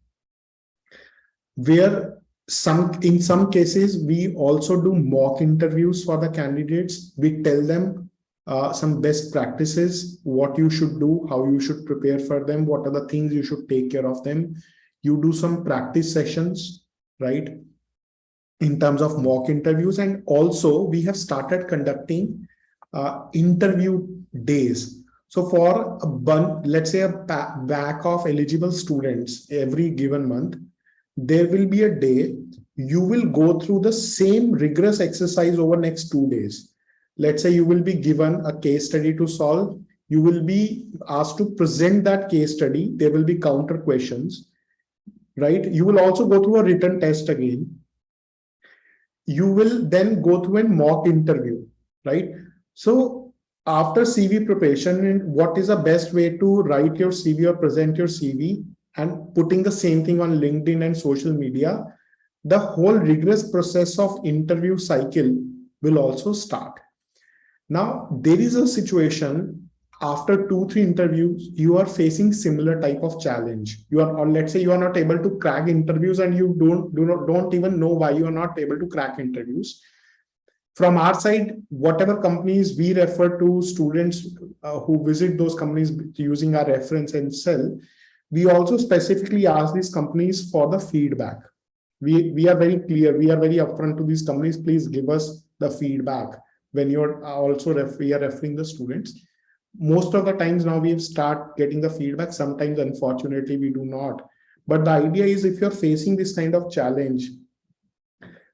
B: where in some cases we also do mock interviews for the candidates. We tell them some best practices, what you should do, how you should prepare for them, what are the things you should take care of them. You do some practice sessions, right, in terms of mock interviews. And also we have started conducting interview days. So for let's say a batch of eligible students every given month, there will be a day you will go through the same rigorous exercise over next 2 days. Let's say you will be given a case study to solve. You will be asked to present that case study. There will be counter questions, right? You will also go through a written test again. You will then go through a mock interview, right? So after CV preparation, what is the best way to write your CV or present your CV and putting the same thing on LinkedIn and social media? The whole rigorous process of interview cycle will also start. Now, there is a situation after 2-3 interviews, you are facing similar type of challenge. You are, or let's say you are not able to crack interviews and you don't even know why you are not able to crack interviews. From our side, whatever companies we refer to students who visit those companies using our reference and sell, we also specifically ask these companies for the feedback. We are very clear, we are very upfront to these companies, please give us the feedback when you're also we are referring the students. Most of the times now we start getting the feedback. Sometimes, unfortunately, we do not. But the idea is, if you're facing this kind of challenge,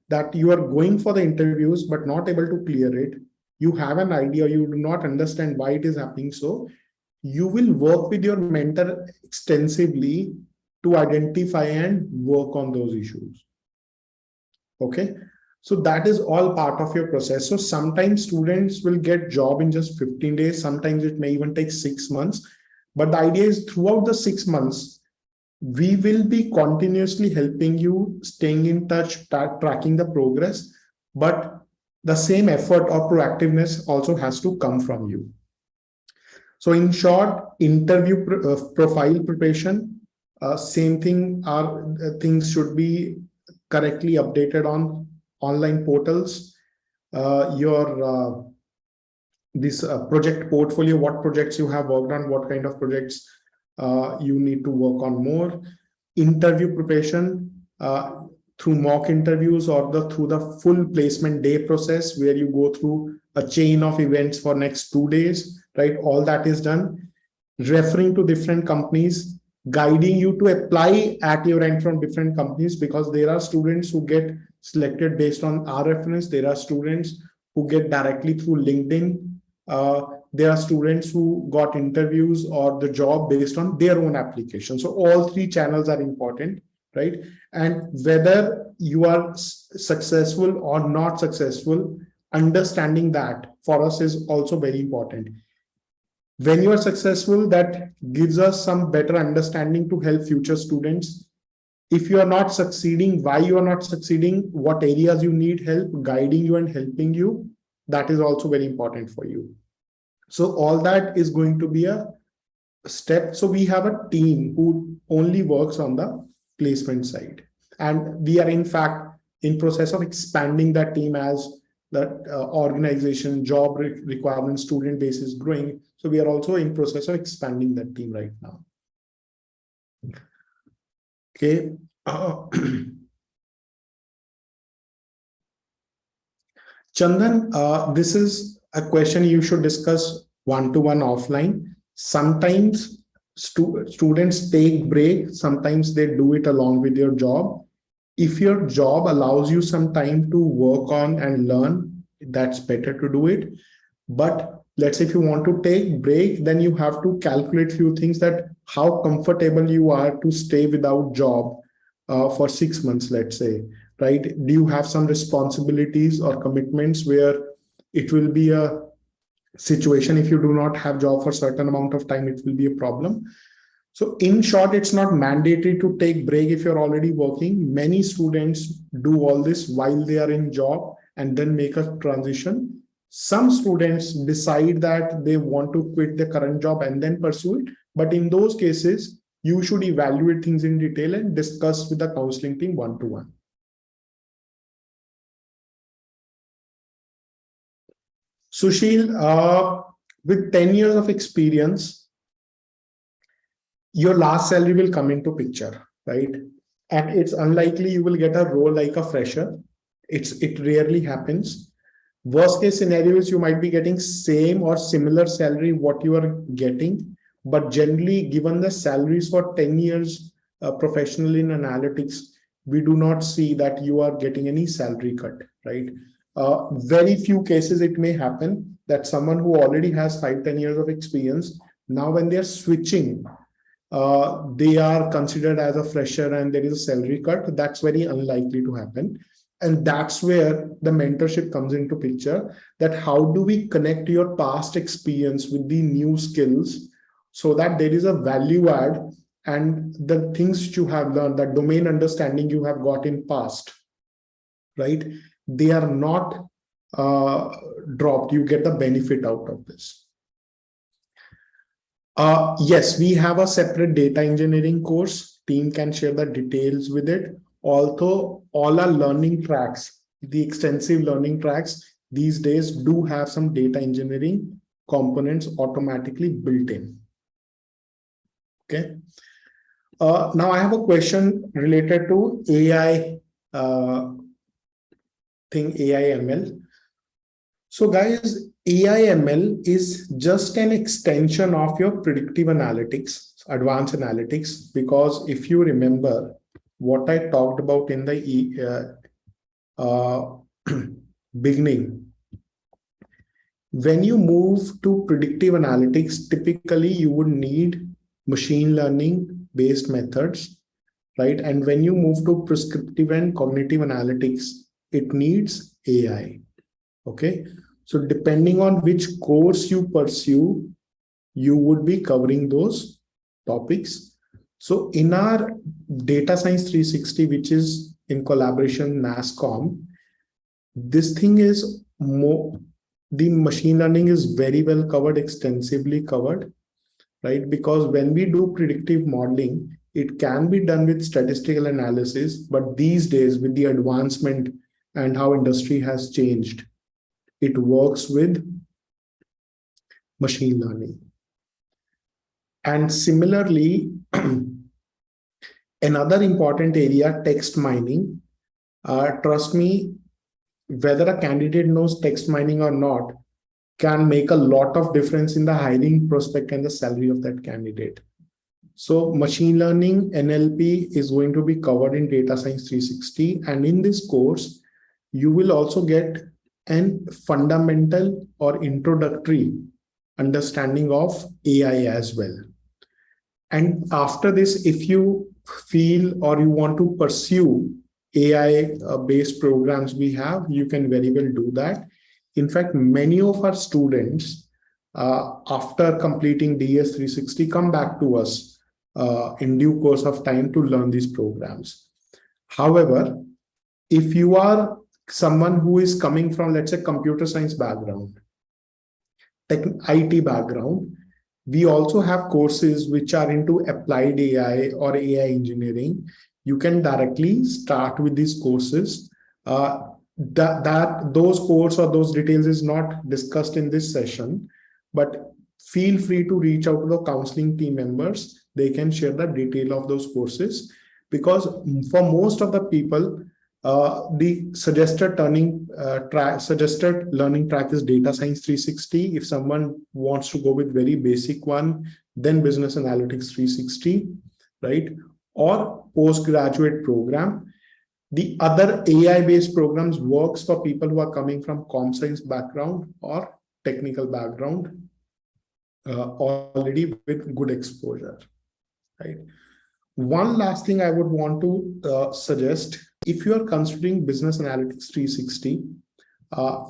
B: that you are going for the interviews but not able to clear it, you have an idea, you do not understand why it is happening, so you will work with your mentor extensively to identify and work on those issues. Okay. So that is all part of your process. So sometimes students will get job in just 15 days. Sometimes it may even take 6 months. But the idea is throughout the 6 months, we will be continuously helping you, staying in touch, tracking the progress. But the same effort or proactiveness also has to come from you. So in short, interview profile preparation, same thing, things should be correctly updated on online portals. This project portfolio, what projects you have worked on, what kind of projects you need to work on more. Interview preparation through mock interviews or through the full placement day process, where you go through a chain of events for next 2 days, right? All that is done. Referring to different companies, guiding you to apply at your end from different companies, because there are students who get selected based on our reference. There are students who get directly through LinkedIn. There are students who got interviews or the job based on their own application. So all 3 channels are important, right? And whether you are successful or not successful, understanding that for us is also very important. When you are successful, that gives us some better understanding to help future students. If you are not succeeding, why you are not succeeding, what areas you need help, guiding you and helping you, that is also very important for you. So all that is going to be a step. So we have a team who only works on the placement side. And we are in fact in process of expanding that team as the organization, job requirement, student base is growing. So we are also in process of expanding that team right now. Okay. Chandan, this is a question you should discuss one-to-one offline. Sometimes students take break, sometimes they do it along with your job. If your job allows you some time to work on and learn, that's better to do it. But let's say if you want to take break, then you have to calculate few things, that how comfortable you are to stay without job for 6 months, let's say, right? Do you have some responsibilities or commitments where it will be a situation, if you do not have job for certain amount of time, it will be a problem. So in short, it's not mandatory to take break if you're already working. Many students do all this while they are in job and then make a transition. Some students decide that they want to quit their current job and then pursue it. But in those cases, you should evaluate things in detail and discuss with the counseling team one-to-one. Sushil, with 10 years of experience, your last salary will come into picture, right? And it's unlikely you will get a role like a fresher. It rarely happens. Worst case scenario is you might be getting same or similar salary what you are getting, but generally, given the salaries for 10 years professional in analytics, we do not see that you are getting any salary cut, right? Very few cases it may happen that someone who already has 5-10 years of experience, now when they are switching, they are considered as a fresher and there is a salary cut. That's very unlikely to happen. And that's where the mentorship comes into picture, that how do we connect your past experience with the new skills so that there is a value add, and the things you have learned, that domain understanding you have got in past, right? They are not dropped. You get the benefit out of this. Yes, we have a separate data engineering course. Team can share the details with it. Although all our learning tracks, the extensive learning tracks these days do have some data engineering components automatically built in. Okay. Now I have a question related to AI AI ML. So guys, AI ML is just an extension of your predictive analytics, advanced analytics, because if you remember what I talked about in the beginning, when you move to predictive analytics, typically you would need machine learning based methods, right? And when you move to prescriptive and cognitive analytics, it needs AI. Okay. So depending on which course you pursue, you would be covering those topics. So in our Data Science 360, which is in collaboration NASCOM, this thing is more, the machine learning is very well covered, extensively covered, right? Because when we do predictive modeling, it can be done with statistical analysis, but these days with the advancement and how industry has changed, it works with machine learning. And similarly, another important area, text mining. Trust me, whether a candidate knows text mining or not can make a lot of difference in the hiring prospect and the salary of that candidate. So machine learning, NLP is going to be covered in Data Science 360. And in this course, you will also get an fundamental or introductory understanding of AI as well. And after this, if you feel or you want to pursue AI based programs we have, you can very well do that. In fact, many of our students, after completing DS 360, come back to us in due course of time to learn these programs. However, if you are someone who is coming from, let's say, computer science background, IT background, we also have courses which are into applied AI or AI engineering. You can directly start with these courses. Those courses or those details is not discussed in this session, but feel free to reach out to the counseling team members. They can share the detail of those courses, because for most of the people, the suggested learning track is Data Science 360. If someone wants to go with very basic one, then Business Analytics 360, right? Or postgraduate program. The other AI-based programs works for people who are coming from com science background or technical background already with good exposure, right? One last thing I would want to suggest, if you are considering Business Analytics 360,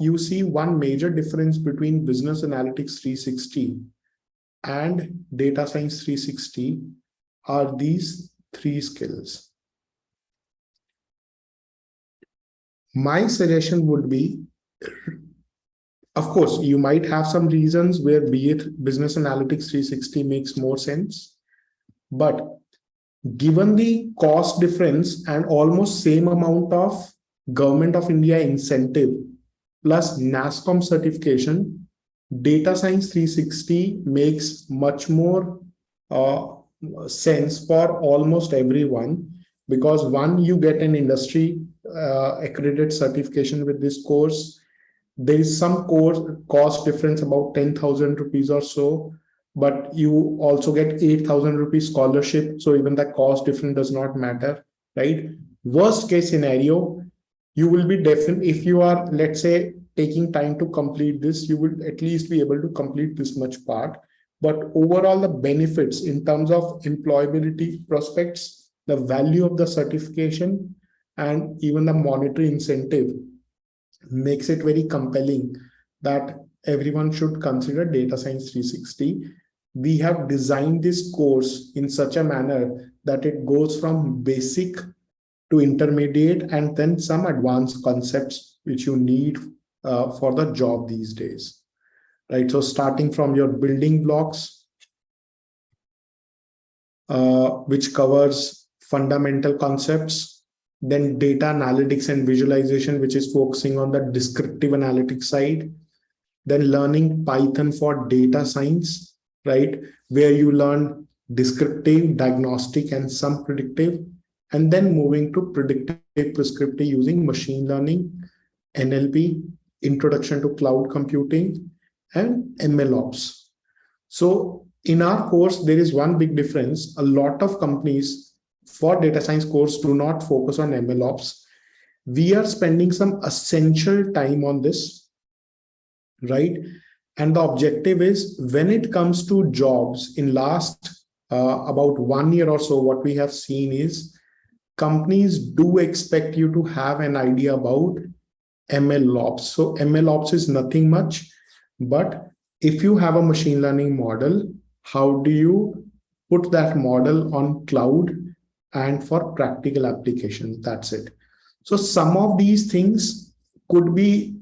B: you see one major difference between Business Analytics 360 and Data Science 360 are these three skills. My suggestion would be, of course, you might have some reasons where be it Business Analytics 360 makes more sense, but given the cost difference and almost same amount of Government of India incentive plus NASCOM certification, Data Science 360 makes much more uh, sense for almost everyone, because one, you get an industry accredited certification with this course. There is some cost difference about 10,000 rupees or so, but you also get 8,000 rupees scholarship. So even the cost difference does not matter, right? Worst case scenario, you will be definitely, if you are, let's say, taking time to complete this, you will at least be able to complete this much part. But overall, the benefits in terms of employability prospects, the value of the certification, and even the monetary incentive makes it very compelling that everyone should consider Data Science 360. We have designed this course in such a manner that it goes from basic to intermediate and then some advanced concepts which you need for the job these days, right? So starting from your building blocks, which covers fundamental concepts, then data analytics and visualization, which is focusing on the descriptive analytics side, then learning Python for data science, right, where you learn descriptive, diagnostic, and some predictive, and then moving to predictive prescriptive using machine learning, NLP, introduction to cloud computing, and MLOps. So in our course, there is one big difference. A lot of companies for data science course do not focus on MLOps. We are spending some essential time on this, right? And the objective is, when it comes to jobs, in last about 1 year or so, what we have seen is companies do expect you to have an idea about MLOps. So MLOps is nothing much, but if you have a machine learning model, how do you put that model on cloud and for practical applications? That's it. So some of these things could be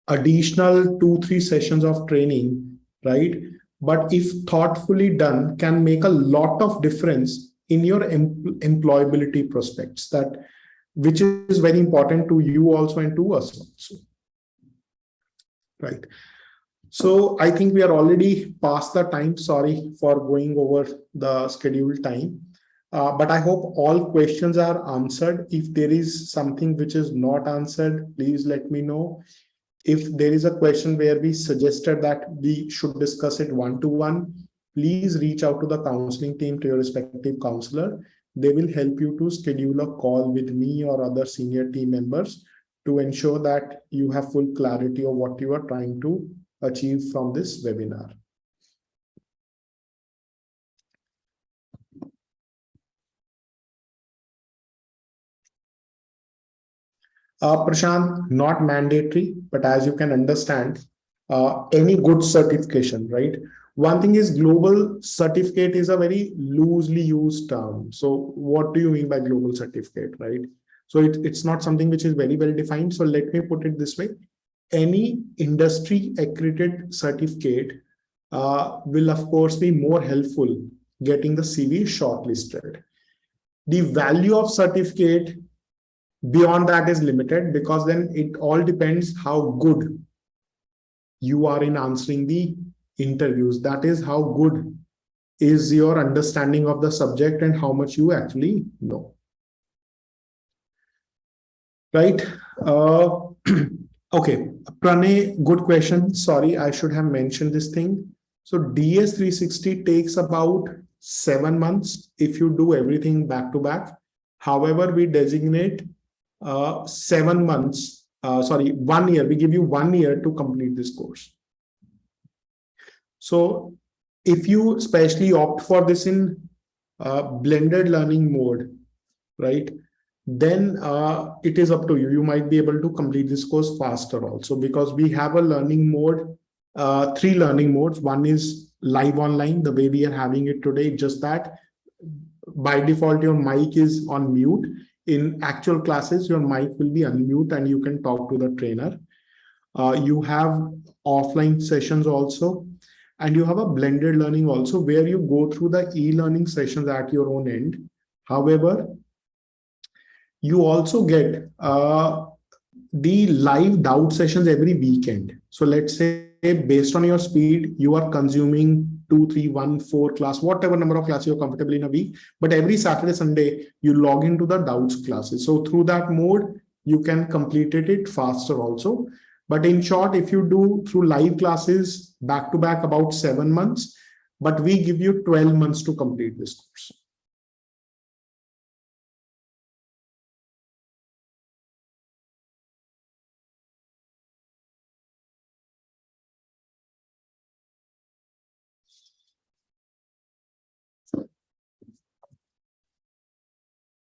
B: additional 2-3 sessions of training, right? But if thoughtfully done, can make a lot of difference in your employability prospects, that which is very important to you also and to us also, right? So I think we are already past the time. Sorry for going over the scheduled time. But I hope all questions are answered. If there is something which is not answered, please let me know. If there is a question where we suggested that we should discuss it one-to-one, please reach out to the counseling team, to your respective counselor. They will help you to schedule a call with me or other senior team members to ensure that you have full clarity of what you are trying to achieve from this webinar. Prashant, not mandatory, but as you can understand, any good certification, right? One thing is, global certificate is a very loosely used term. So what do you mean by global certificate, right? So it's not something which is very well defined. So let me put it this way. Any industry accredited certificate will of course be more helpful getting the CV shortlisted. The value of certificate beyond that is limited, because then it all depends how good you are in answering the interviews. That is, how good is your understanding of the subject and how much you actually know, right? Okay, Pranay, good question. Sorry, I should have mentioned this thing. So DS360 takes about 7 months if you do everything back to back. However, we designate 7 months, 1 year. We give you 1 year to complete this course. So if you especially opt for this in blended learning mode, right, then it is up to you. You might be able to complete this course faster also, because we have a learning mode, three learning modes. One is live online, the way we are having it today, just that by default your mic is on mute. In actual classes, your mic will be unmute and you can talk to the trainer. You have offline sessions also, and you have a blended learning also, where you go through the e-learning sessions at your own end. However, you also get the live doubt sessions every weekend. So let's say based on your speed, you are consuming 2, 3, 1, 4 class, whatever number of classes you're comfortable in a week. But every Saturday, Sunday, you log into the doubts classes. So through that mode, you can complete it faster also. But in short, if you do through live classes back to back, about 7 months, but we give you 12 months to complete this course.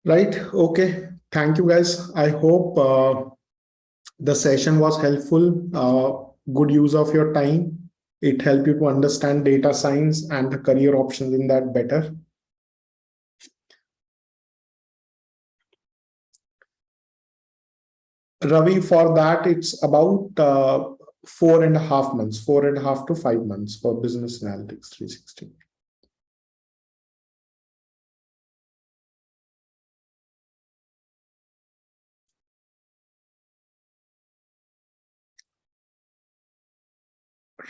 B: Right. Okay. Thank you, guys. I hope the session was helpful. Good use of your time. It helped you to understand data science and the career options in that better. Ravi, for that, it's about 4.5 months, 4.5 to 5 months for Business Analytics 360.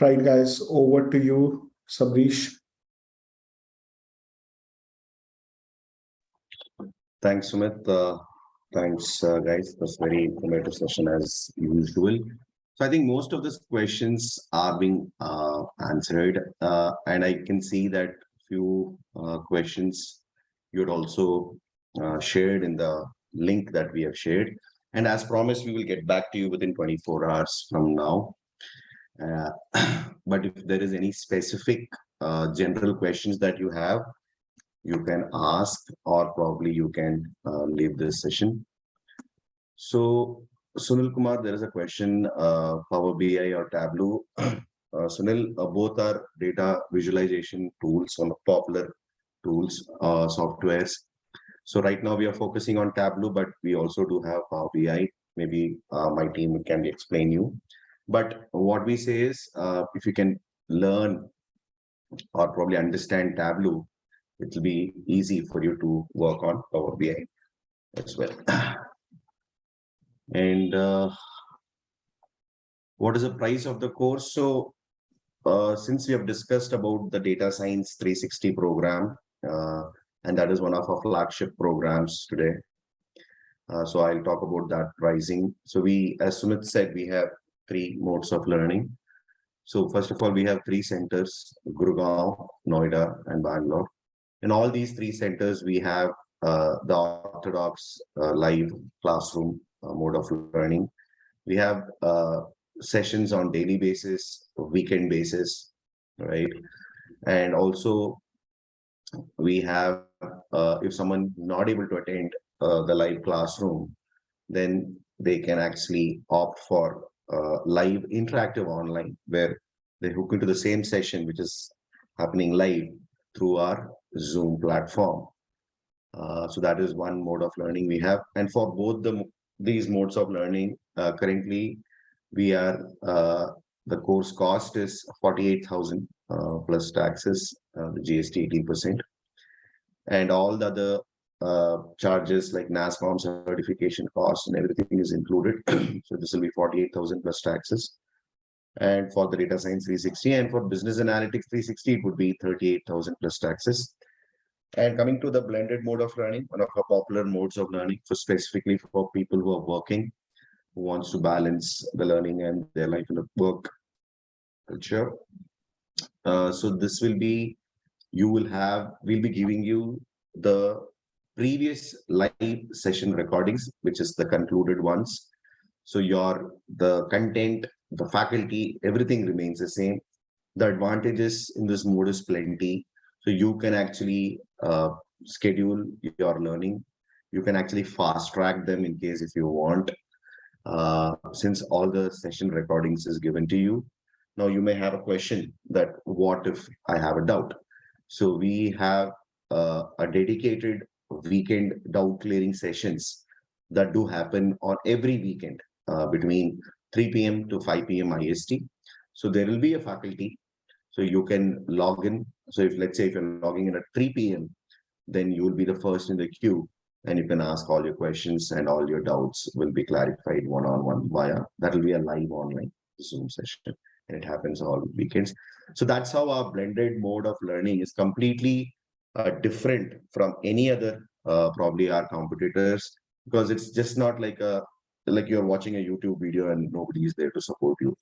B: Right, guys, over to you, Sabrish.
A: Thanks, Sumit. Thanks, guys. It was very informative session as usual. So I think most of these questions are being answered, and I can see that few questions you had also shared in the link that we have shared. And as promised, we will get back to you within 24 hours from now. Uh, but if there is any specific general questions that you have, you can ask, or probably you can leave this session. So, Sunil Kumar, there is a question, Power BI or Tableau. Sunil, both are data visualization tools, one of popular tools, softwares. So right now we are focusing on Tableau, but we also do have Power BI. Maybe my team can explain you. But what we say is, if you can learn or probably understand Tableau, it will be easy for you to work on Power BI as well. And what is the price of the course? So since we have discussed about the Data Science 360 program, and that is one of our flagship programs today. So I'll talk about that pricing. So we, as Sumit said, we have three modes of learning. So first of all, we have three centers: Gurgaon, Noida, and Bangalore. In all these three centers, we have the orthodox live classroom mode of learning. We have sessions on daily basis, weekend basis, right? And also we have, if someone not able to attend the live classroom, then they can actually opt for live interactive online, where they hook into the same session, which is happening live through our Zoom platform. So that is one mode of learning we have. And for both these modes of learning, currently we are, the course cost is 48,000 plus taxes, the GST 18%, and all the other charges like NASCOM certification costs and everything is included. So this will be 48,000 plus taxes. And for the Data Science 360 and for Business Analytics 360, it would be 38,000 plus taxes. And coming to the blended mode of learning, one of our popular modes of learning for specifically for people who are working, who wants to balance the learning and their life and the work culture. So this will be, we'll be giving you the previous live session recordings, which is the concluded ones. So the content, the faculty, everything remains the same. The advantages in this mode is plenty. So you can actually schedule your learning. You can actually fast track them in case if you want, since all the session recordings is given to you. Now you may have a question that what if I have a doubt? So we have a dedicated weekend doubt clearing sessions that do happen on every weekend between 3 p.m. to 5 p.m. IST. So there will be a faculty. So you can log in. So if let's say if you're logging in at 3 p.m., then you will be the first in the queue and you can ask all your questions and all your doubts will be clarified one-on-one via, that will be a live online Zoom session and it happens all weekends. So that's how our blended mode of learning is completely different from any other, probably our competitors, because it's just not like you're watching a YouTube video and nobody is there to support you.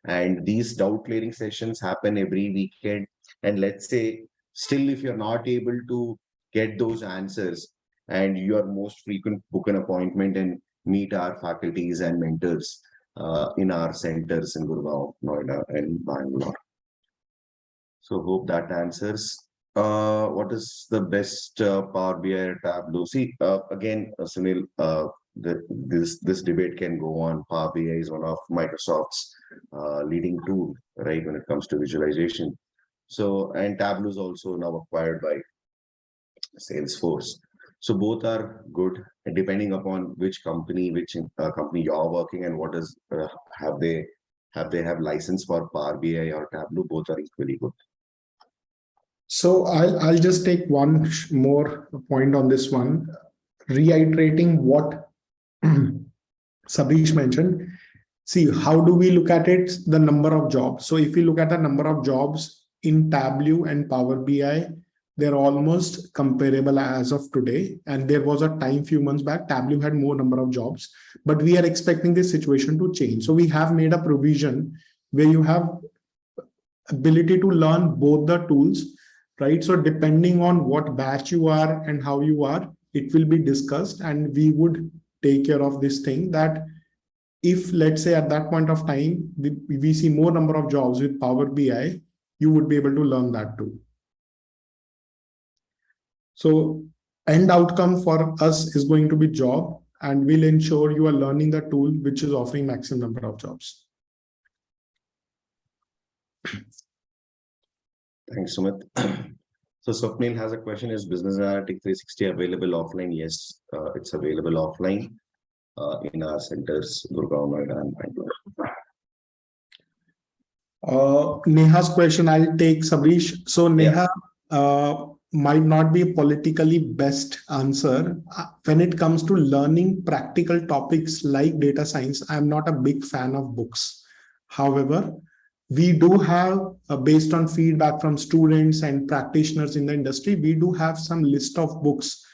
A: And these doubt clearing sessions happen every weekend. And let's say, still, if you're not able to get those answers and you are most frequent, book an appointment and meet our faculties and mentors in our centers in Gurgaon, Noida, and Bangalore. So hope that answers. What is the best Power BI Tableau? See, again, Sunil, this debate can go on. Power BI is one of Microsoft's leading tool, right, when it comes to visualization. So, and Tableau is also now acquired by Salesforce. So both are good, depending upon which company, company you're working, and what is have they have license for Power BI or Tableau. Both are equally good.
B: So I'll just take one more point on this one, reiterating what Sabish mentioned. See, how do we look at it? The number of jobs. So if we look at the number of jobs in Tableau and Power BI, they're almost comparable as of today. And there was a time few months back, Tableau had more number of jobs, but we are expecting this situation to change. So we have made a provision where you have ability to learn both the tools, right? So depending on what batch you are and how you are, it will be discussed, and we would take care of this thing that if, let's say, at that point of time, we see more number of jobs with Power BI, you would be able to learn that too. So end outcome for us is going to be job, and we'll ensure you are learning the tool which is offering maximum number of jobs.
A: Thanks, Sumit. So Swapnil has a question: is Business Analytics 360 available offline? Yes, it's available offline in our centers, Gurgaon, Noida, and Bangalore.
B: Neha's question, I'll take, Sabrish. So Neha, might not be a politically best answer. When it comes to learning practical topics like data science, I'm not a big fan of books. However, we do have, based on feedback from students and practitioners in the industry, we do have some list of books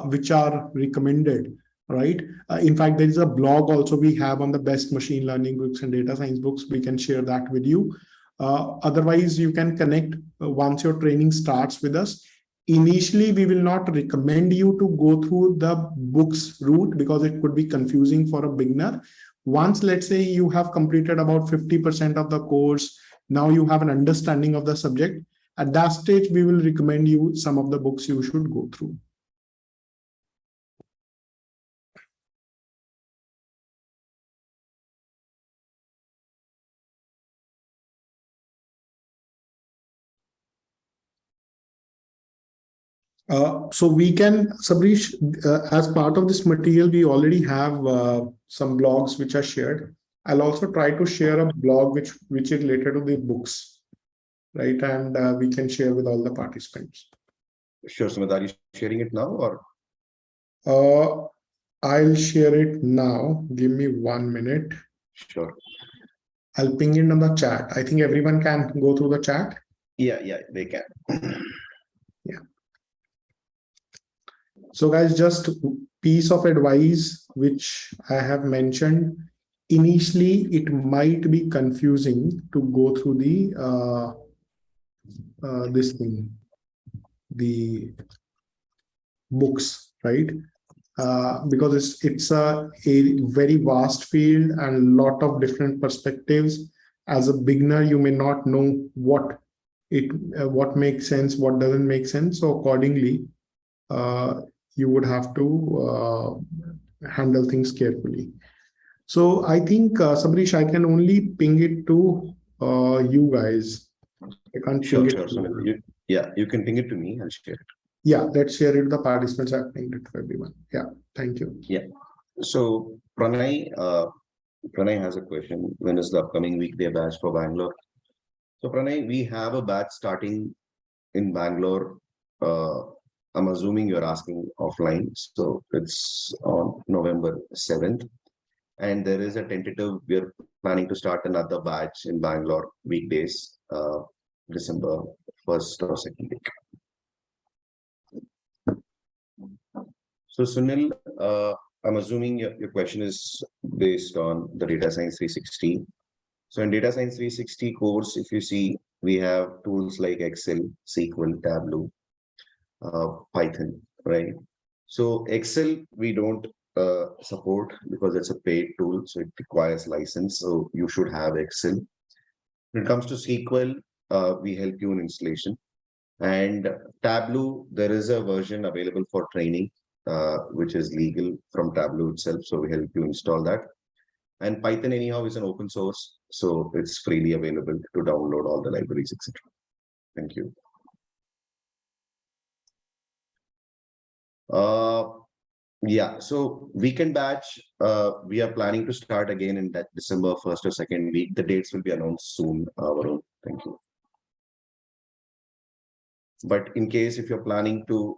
B: which are recommended, right? In fact, there is a blog also we have on the best machine learning books and data science books. We can share that with you. Otherwise, you can connect once your training starts with us. Initially, we will not recommend you to go through the books route because it could be confusing for a beginner. Once, let's say, you have completed about 50% of the course, now you have an understanding of the subject. At that stage, we will recommend you some of the books you should go through. So we can, Sabrish, as part of this material, we already have some blogs which are shared. I'll also try to share a blog which is related to the books, right? And we can share with all the participants.
A: Sure, Sumit, are you sharing it now or?
B: I'll share it now. Give me 1 minute.
A: Sure.
B: I'll ping it on the chat. I think everyone can go through the chat.
A: Yeah, they can.
B: Yeah. So guys, just piece of advice which I have mentioned. Initially, it might be confusing to go through the this thing, the books, right? Because it's a very vast field and a lot of different perspectives. as a beginner, you may not know what makes sense, what doesn't make sense. So accordingly, you would have to handle things carefully. So I think, Sabrish, I can only ping it to you guys. I can't
A: Sure,
B: ping it
A: sure. So
B: to
A: yeah, you can ping it to me. I'll share it.
B: Yeah, let's share it to the participants. I've pinged it to everyone. Yeah, thank you.
A: Yeah. So Pranay has a question. When is the upcoming weekday batch for Bangalore? So Pranay, we have a batch starting in Bangalore. Uh, I'm assuming you're asking offline. So it's on November 7th. And there is a tentative, we're planning to start another batch in Bangalore weekdays, December 1st or 2nd week. So Sunil, I'm assuming your question is based on the Data Science 360. So in Data Science 360 course, if you see, we have tools like Excel, SQL, Tableau, Python, right? So Excel, we don't support because it's a paid tool, so it requires license. So you should have Excel. When it comes to SQL, we help you in installation. And Tableau, there is a version available for training, which is legal from Tableau itself. So we help you install that. And Python anyhow is an open source, so it's freely available to download all the libraries, etc. Thank you. Yeah, so weekend batch, we are planning to start again in that December 1st or 2nd week. The dates will be announced soon, Varun. Thank you. But in case if you're planning to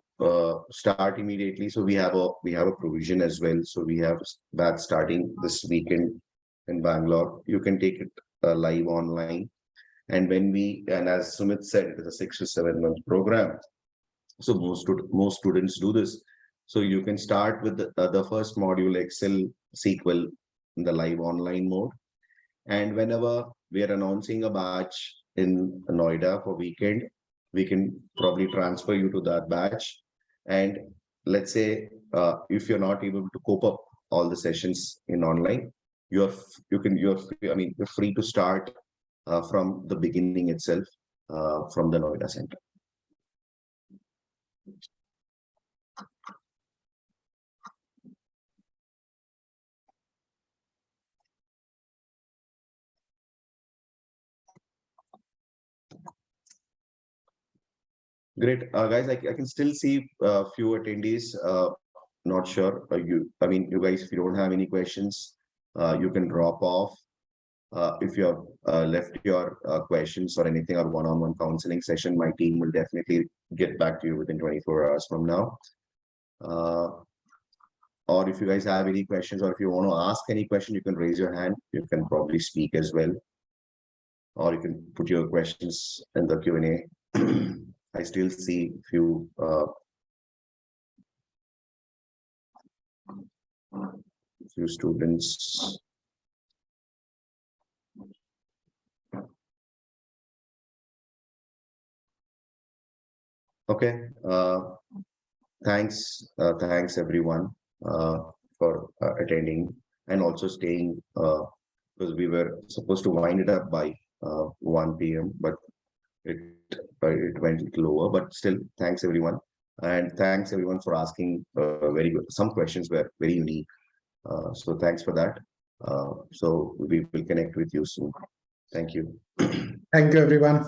A: start immediately, so we have a provision as well. So we have batch starting this weekend in Bangalore. You can take it live online. And as Sumit said, it is a 6 to 7 month program. So most students do this. So you can start with the first module, Excel, SQL, in the live online mode. And whenever we are announcing a batch in Noida for weekend, we can probably transfer you to that batch. And let's say if you're not able to cope up all the sessions in online, you're free to start from the beginning itself from the Noida Center. Great, guys. I can still see a few attendees. Not sure. You guys, if you don't have any questions, you can drop off. If you have left your questions or anything or one-on-one counseling session, my team will definitely get back to you within 24 hours from now. Or if you guys have any questions or if you want to ask any question, you can raise your hand. You can probably speak as well. Or you can put your questions in the Q&A. I still see few students. Okay. Thanks everyone for attending and also staying because we were supposed to wind it up by 1 p.m. but it went a little over. But still, thanks everyone, and thanks everyone for asking very good. Some questions were very unique, so thanks for that. So we will connect with you soon. Thank you.
B: Thank you, everyone.